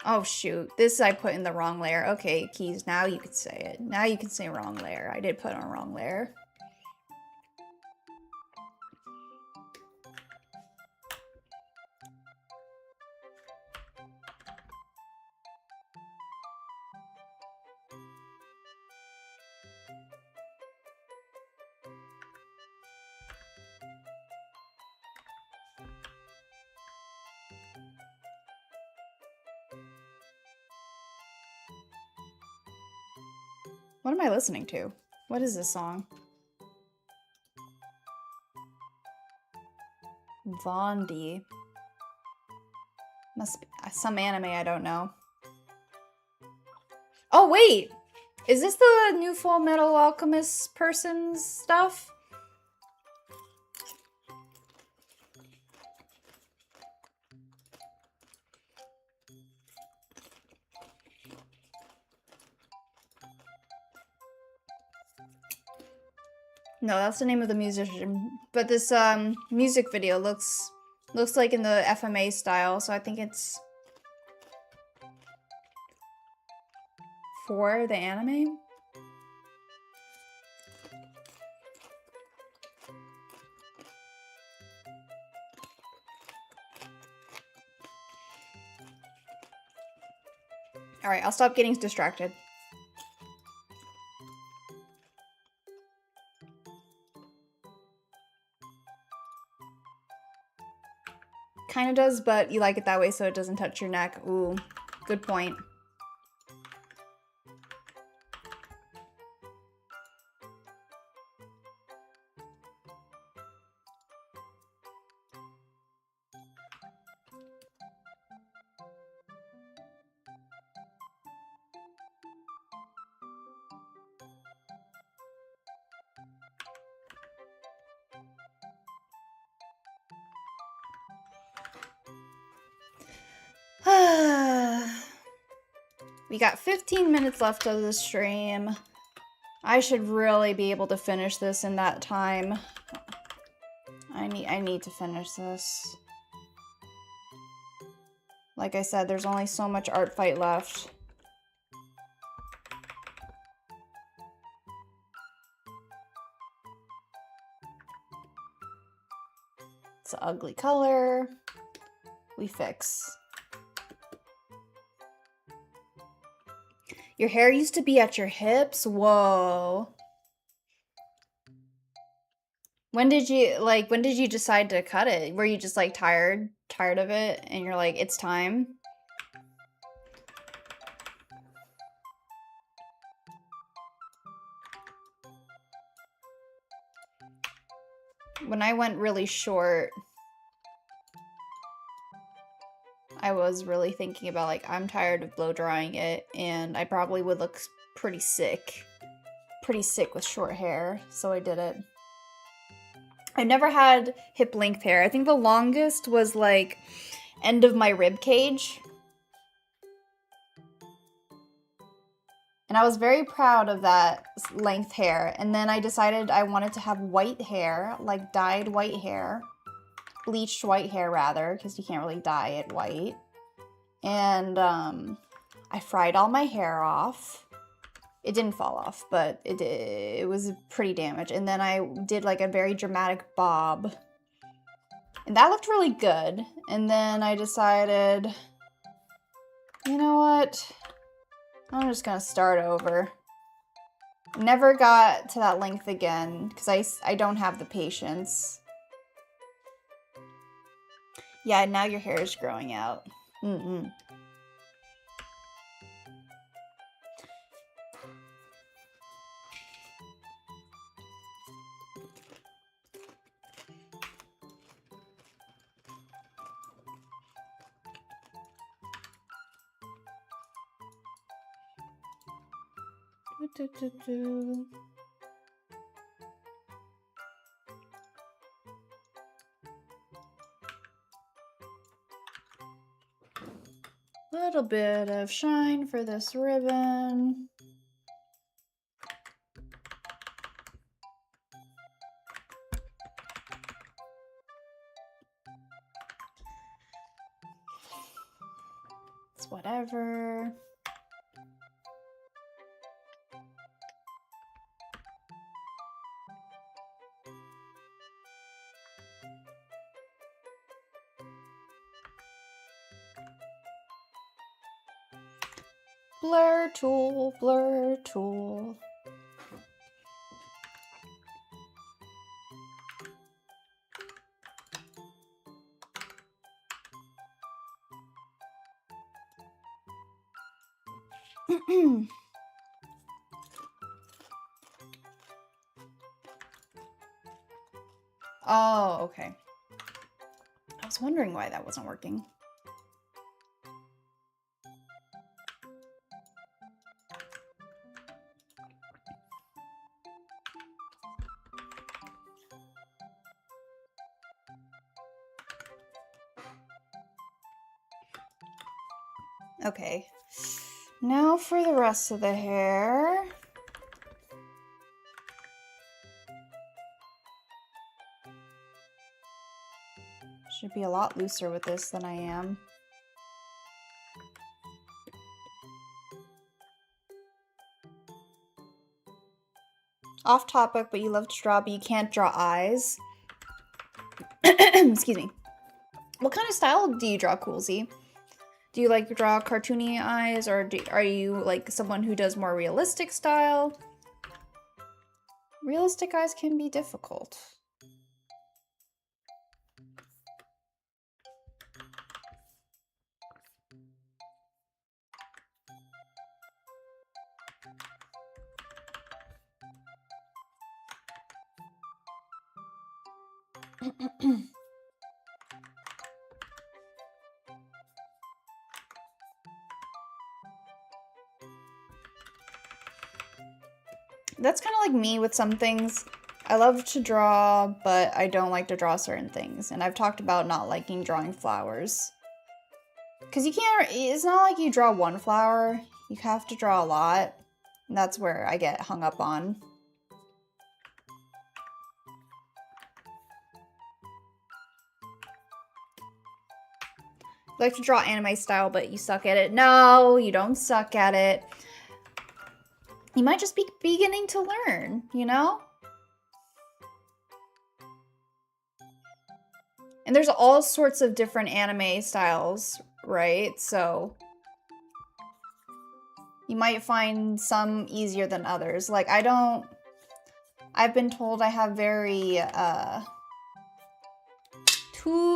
Oh shoot, this I put in the wrong layer. Okay, Keys, now you can say it. Now you can say wrong layer. I did put on a wrong layer. What am I listening to? What is this song? Vondi. Must be some anime I don't know. Oh, wait! Is this the new Full Metal Alchemist person's stuff? No, that's the name of the musician. But this music video looks like in the FMA style, so I think it's for the anime. All right, I'll stop getting distracted. Kind of does, but you like it that way so it doesn't touch your neck. Ooh, good point. We got 15 minutes left of the stream. I should really be able to finish this in that time. I need to finish this. Like I said, there's only so much ArtFight left. It's an ugly color. We fix. Your hair used to be at your hips? Whoa. When did you decide to cut it? Were you just like tired of it and you're like, it's time? When I went really short, I was really thinking about like, I'm tired of blow drying it and I probably would look pretty sick with short hair, so I did it. I've never had hip length hair. I think the longest was like end of my rib cage. And I was very proud of that length hair. And then I decided I wanted to have white hair, like dyed white hair. Bleached white hair rather, because you can't really dye it white. And I fried all my hair off. It didn't fall off, but it was pretty damaged. And then I did like a very dramatic bob. And that looked really good. And then I decided, you know what? I'm just gonna start over. Never got to that length again, because I don't have the patience. Yeah, now your hair is growing out. Little bit of shine for this ribbon. It's whatever. Blur tool, blur tool. Oh, okay. I was wondering why that wasn't working. Okay. Now for the rest of the hair. Should be a lot looser with this than I am. Off topic, but you love to draw, but you can't draw eyes. Excuse me. What kind of style do you draw, Coolsy? Do you like draw cartoony eyes, or are you like someone who does more realistic style? Realistic eyes can be difficult. That's kind of like me with some things. I love to draw, but I don't like to draw certain things. And I've talked about not liking drawing flowers. Because you can't, it's not like you draw one flower. You have to draw a lot. And that's where I get hung up on. You like to draw anime style, but you suck at it. No, you don't suck at it. You might just be beginning to learn, you know? And there's all sorts of different anime styles, right? So you might find some easier than others. Like, I've been told I have very,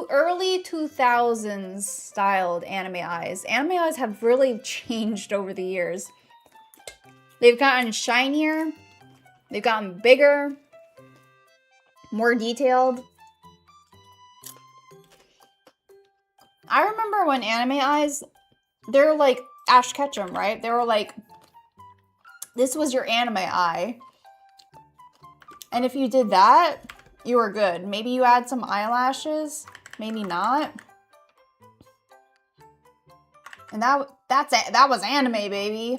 early 2000s styled anime eyes. Anime eyes have really changed over the years. They've gotten shinier, they've gotten bigger, more detailed. I remember when anime eyes, they're like Ash Ketchum, right? They were like, this was your anime eye. And if you did that, you were good. Maybe you add some eyelashes, maybe not. And that was anime, baby.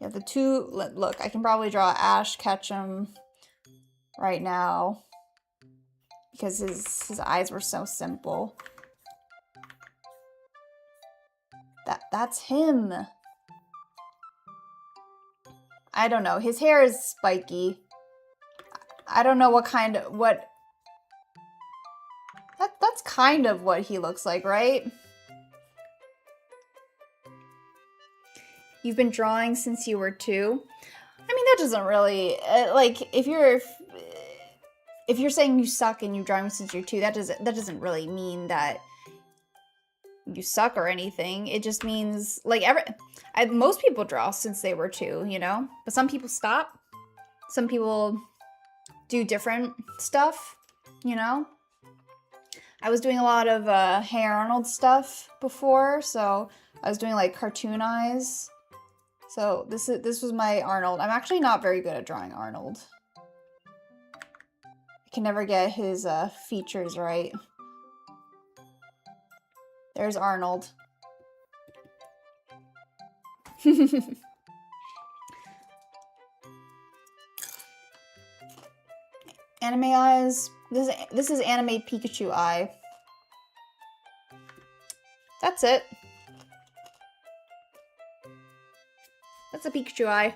Yeah, the two, look, I can probably draw Ash Ketchum right now because his eyes were so simple. That's him. I don't know. His hair is spiky. I don't know that's kind of what he looks like, right? You've been drawing since you were 2. I mean, that doesn't really, like, if you're saying you suck and you've drawing since you're 2, that doesn't really mean that you suck or anything. It just means, like, most people draw since they were 2, you know? But some people stop. Some people do different stuff, you know? I was doing a lot of Hey Arnold stuff before, so I was doing, like, cartoon eyes. So this was my Arnold. I'm actually not very good at drawing Arnold. I can never get his features right. There's Arnold. Anime eyes. This is anime Pikachu eye. That's it. That's a Pikachu eye.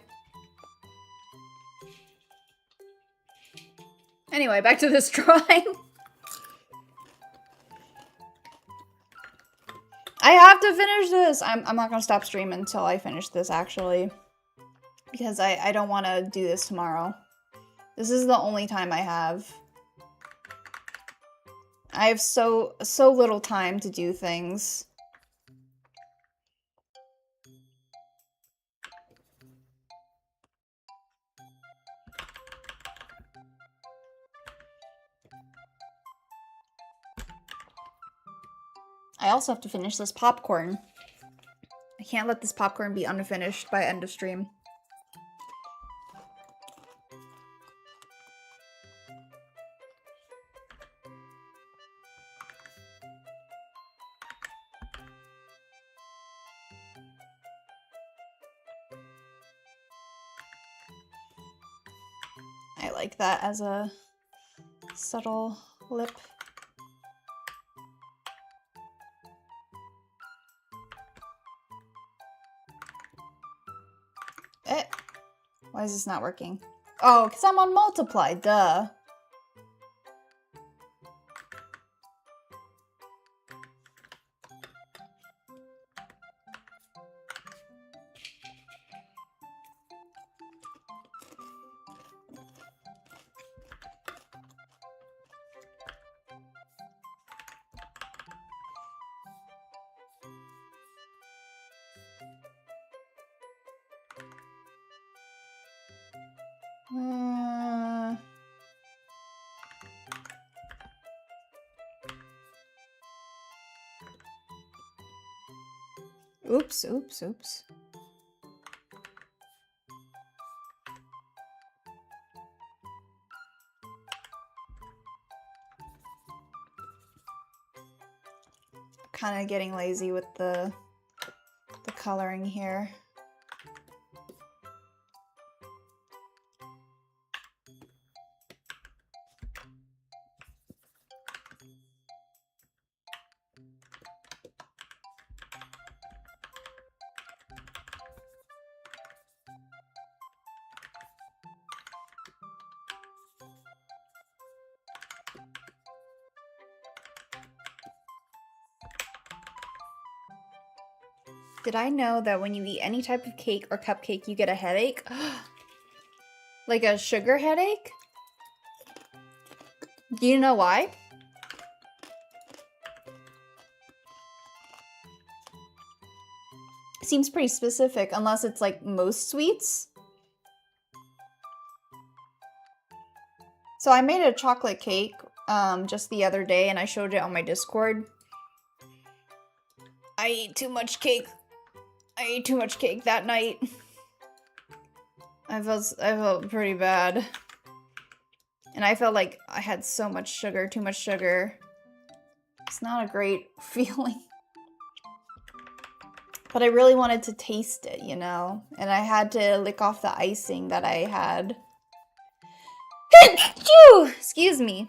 Anyway, back to this drawing. I have to finish this. I'm not gonna stop streaming until I finish this, actually. Because I don't want to do this tomorrow. This is the only time I have. I have so little time to do things. I also have to finish this popcorn. I can't let this popcorn be unfinished by end of stream. I like that as a subtle lip. Why is this not working? Oh, because I'm on multiply, duh. Oops, oops, oops. Kind of getting lazy with the coloring here. Did I know that when you eat any type of cake or cupcake, you get a headache? Like a sugar headache? Do you know why? Seems pretty specific, unless it's like most sweets. So I made a chocolate cake just the other day, and I showed it on my Discord. I ate too much cake. I ate too much cake that night. I felt pretty bad. And I felt like I had so much sugar, too much sugar. It's not a great feeling. But I really wanted to taste it, you know? And I had to lick off the icing that I had. Excuse me.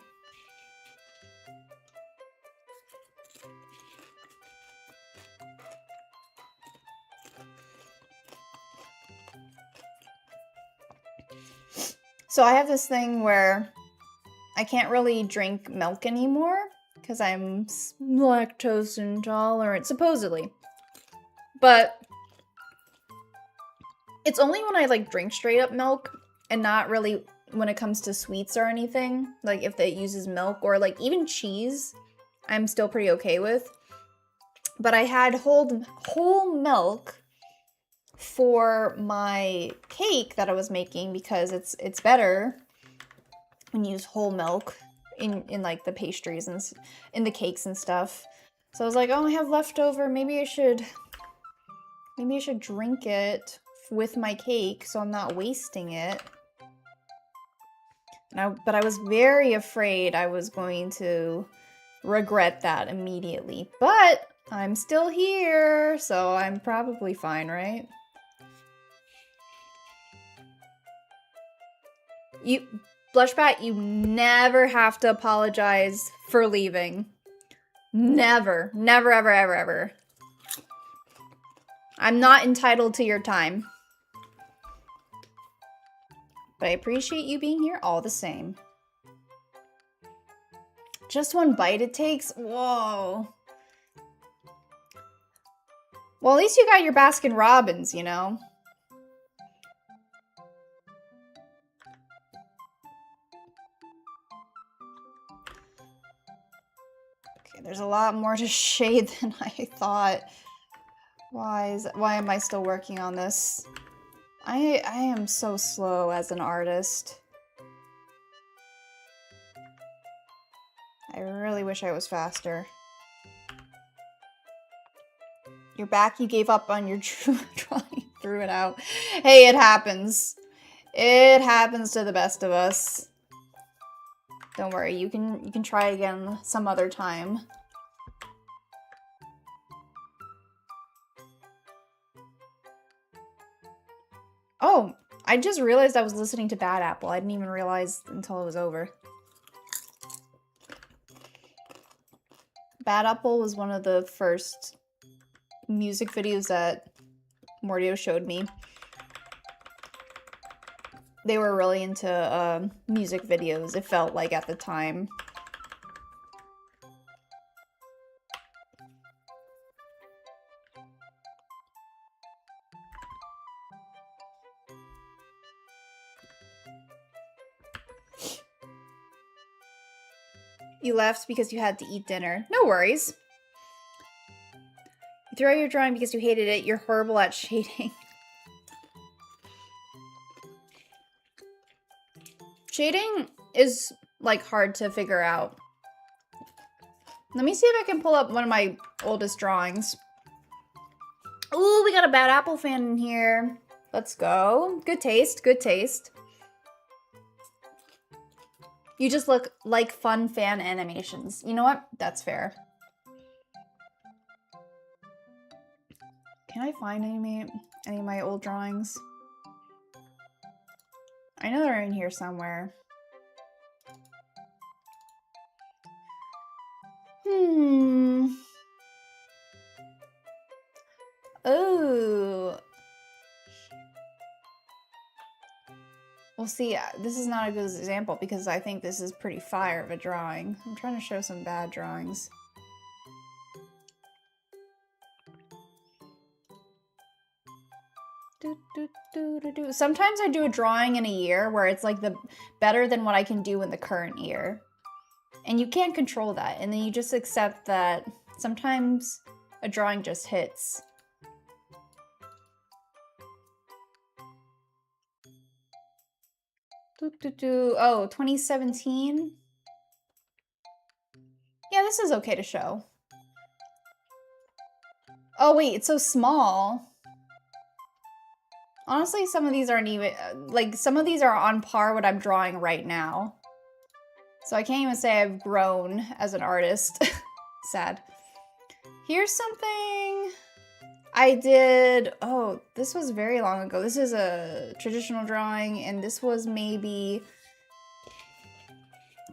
So I have this thing where I can't really drink milk anymore because I'm lactose intolerant, supposedly. But it's only when I like drink straight up milk and not really when it comes to sweets or anything. Like if it uses milk or like even cheese, I'm still pretty okay with. But I had whole milk for my cake that I was making because it's better when you use whole milk in like the pastries and in the cakes and stuff. So I was like, oh, I have leftover. Maybe I should drink it with my cake so I'm not wasting it. But I was very afraid I was going to regret that immediately. But I'm still here, so I'm probably fine, right? Blushbat, you never have to apologize for leaving. Never. Never, ever, ever, ever. I'm not entitled to your time. But I appreciate you being here all the same. Just one bite it takes? Whoa. Well, at least you got your Baskin Robbins, you know? Okay, there's a lot more to shade than I thought. Why am I still working on this? I am so slow as an artist. I really wish I was faster. You're back. You gave up on your drawing. Threw it out. Hey, it happens. It happens to the best of us. Don't worry. You can try again some other time. Oh, I just realized I was listening to Bad Apple. I didn't even realize until it was over. Bad Apple was one of the first music videos that Mordio showed me. They were really into music videos, it felt like at the time. You left because you had to eat dinner. No worries. You threw out your drawing because you hated it. You're horrible at shading. Shading is, like, hard to figure out. Let me see if I can pull up one of my oldest drawings. Ooh, we got a Bad Apple fan in here. Let's go. Good taste, good taste. You just look like fun fan animations. You know what? That's fair. Can I find any of my old drawings? I know they're in here somewhere. Oh. Well, see, this is not a good example because I think this is pretty fire of a drawing. I'm trying to show some bad drawings. Sometimes I do a drawing in a year where it's like better than what I can do in the current year. And you can't control that. And then you just accept that sometimes a drawing just hits. Oh, 2017? Yeah, this is okay to show. Oh wait, it's so small. Honestly, some of these aren't even, like, some of these are on par what I'm drawing right now. So I can't even say I've grown as an artist. Sad. Here's something I did, oh, this was very long ago. This is a traditional drawing, and this was maybe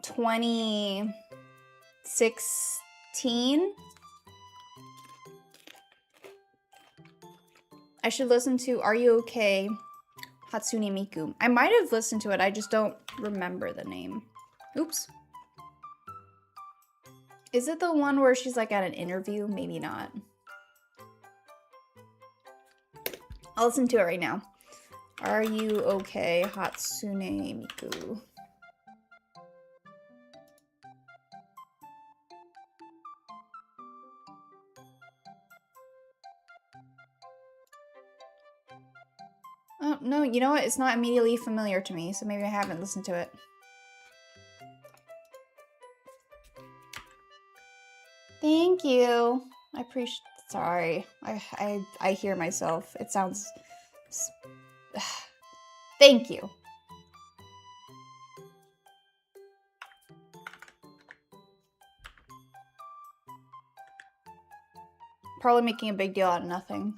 2016. I should listen to Are You Okay? Hatsune Miku. I might have listened to it, I just don't remember the name. Oops. Is it the one where she's like at an interview? Maybe not. I'll listen to it right now. Are You Okay? Hatsune Miku. Oh, no, you know what? It's not immediately familiar to me, so maybe I haven't listened to it. Thank you. I appreciate. Sorry, I hear myself. It sounds. Thank you. Probably making a big deal out of nothing.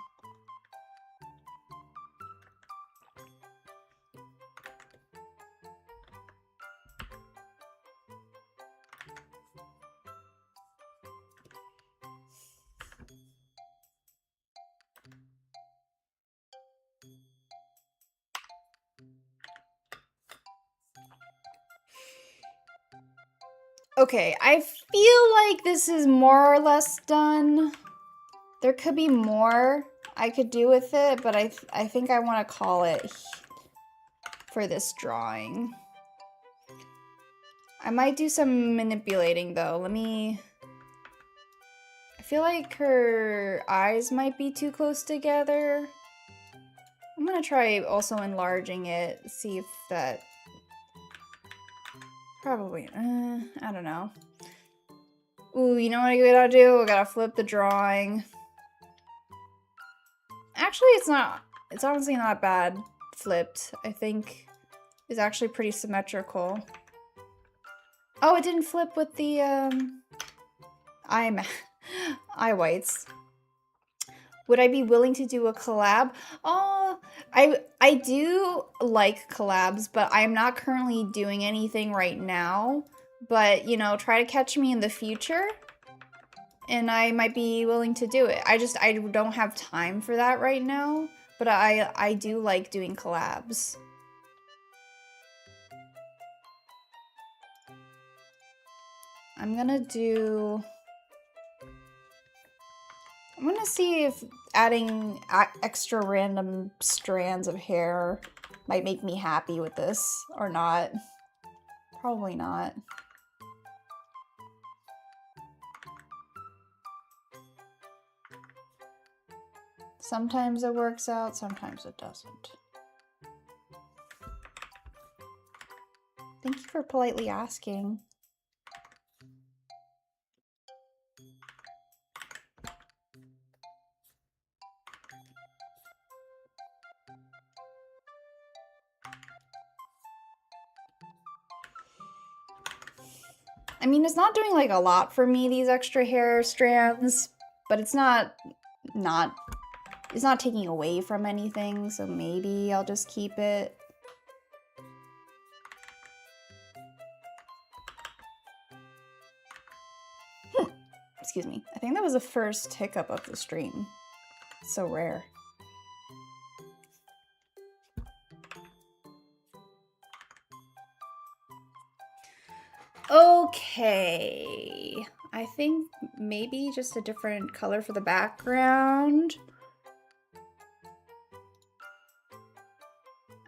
Okay, I feel like this is more or less done. There could be more I could do with it, but I think I want to call it for this drawing. I might do some manipulating though. I feel like her eyes might be too close together. I'm gonna try also enlarging it, see if that... Probably, I don't know. Ooh, you know what I gotta do? I gotta flip the drawing. Actually, it's honestly not bad flipped. I think it's actually pretty symmetrical. Oh, it didn't flip with the, eye whites. Would I be willing to do a collab? Oh, I do like collabs, but I'm not currently doing anything right now. But, you know, try to catch me in the future, and I might be willing to do it. I don't have time for that right now, but I do like doing collabs. I'm gonna see if adding extra random strands of hair might make me happy with this or not. Probably not. Sometimes it works out, sometimes it doesn't. Thank you for politely asking. I mean, it's not doing like a lot for me, these extra hair strands, but it's not taking away from anything, so maybe I'll just keep it. Excuse me. I think that was the first hiccup of the stream. It's so rare. Okay. I think maybe just a different color for the background.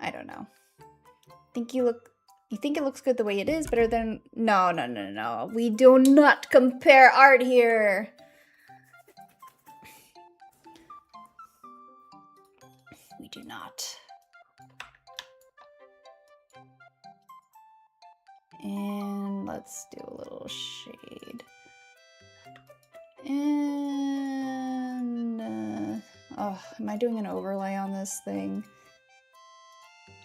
I don't know. You think it looks good the way it is, better than... No, no, no, no. We do not compare art here. We do not. And let's do a little shade. And... oh, am I doing an overlay on this thing?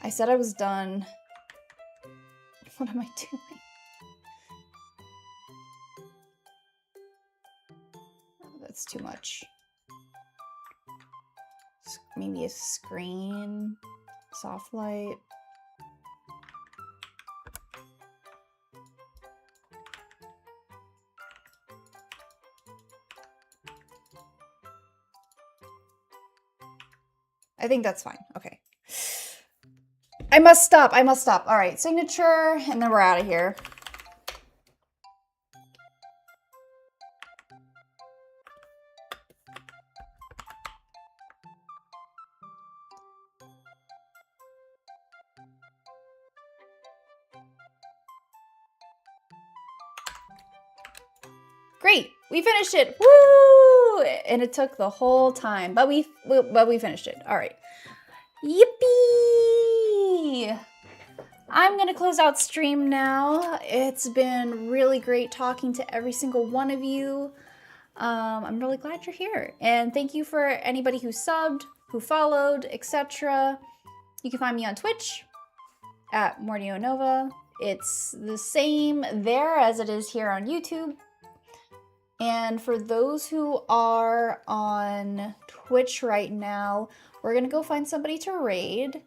I said I was done. What am I doing? Oh, that's too much. Maybe a screen, soft light. I think that's fine. Okay. I must stop. I must stop. All right, signature, and then we're out of here. Great, we finished it. Woo! And it took the whole time, but we finished it. All right. Yippee! I'm gonna close out stream now. It's been really great talking to every single one of you. I'm really glad you're here. And thank you for anybody who subbed, who followed, etc. You can find me on Twitch at MortioNova. It's the same there as it is here on YouTube. And for those who are on Twitch right now, we're gonna go find somebody to raid.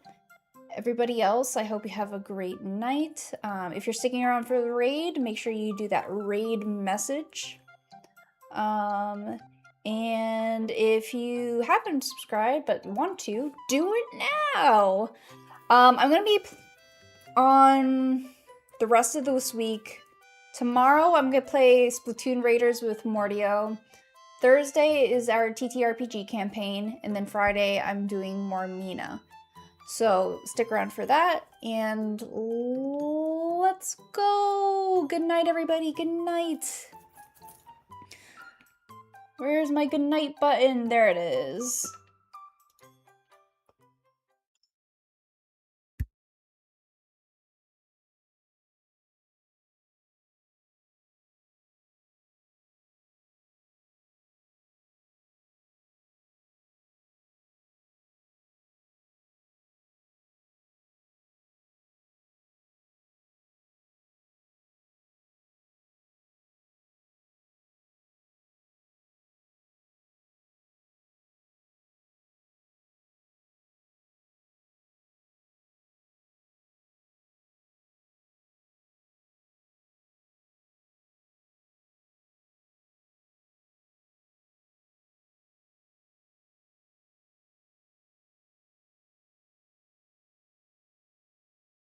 Everybody else, I hope you have a great night. If you're sticking around for the raid, make sure you do that raid message. And if you haven't subscribed but want to, do it now. I'm gonna be on the rest of this week. Tomorrow, I'm gonna play Splatoon Raiders with Mortio. Thursday is our TTRPG campaign, and then Friday, I'm doing more Mina. So stick around for that, and let's go! Good night, everybody. Good night. Where's my good night button? There it is.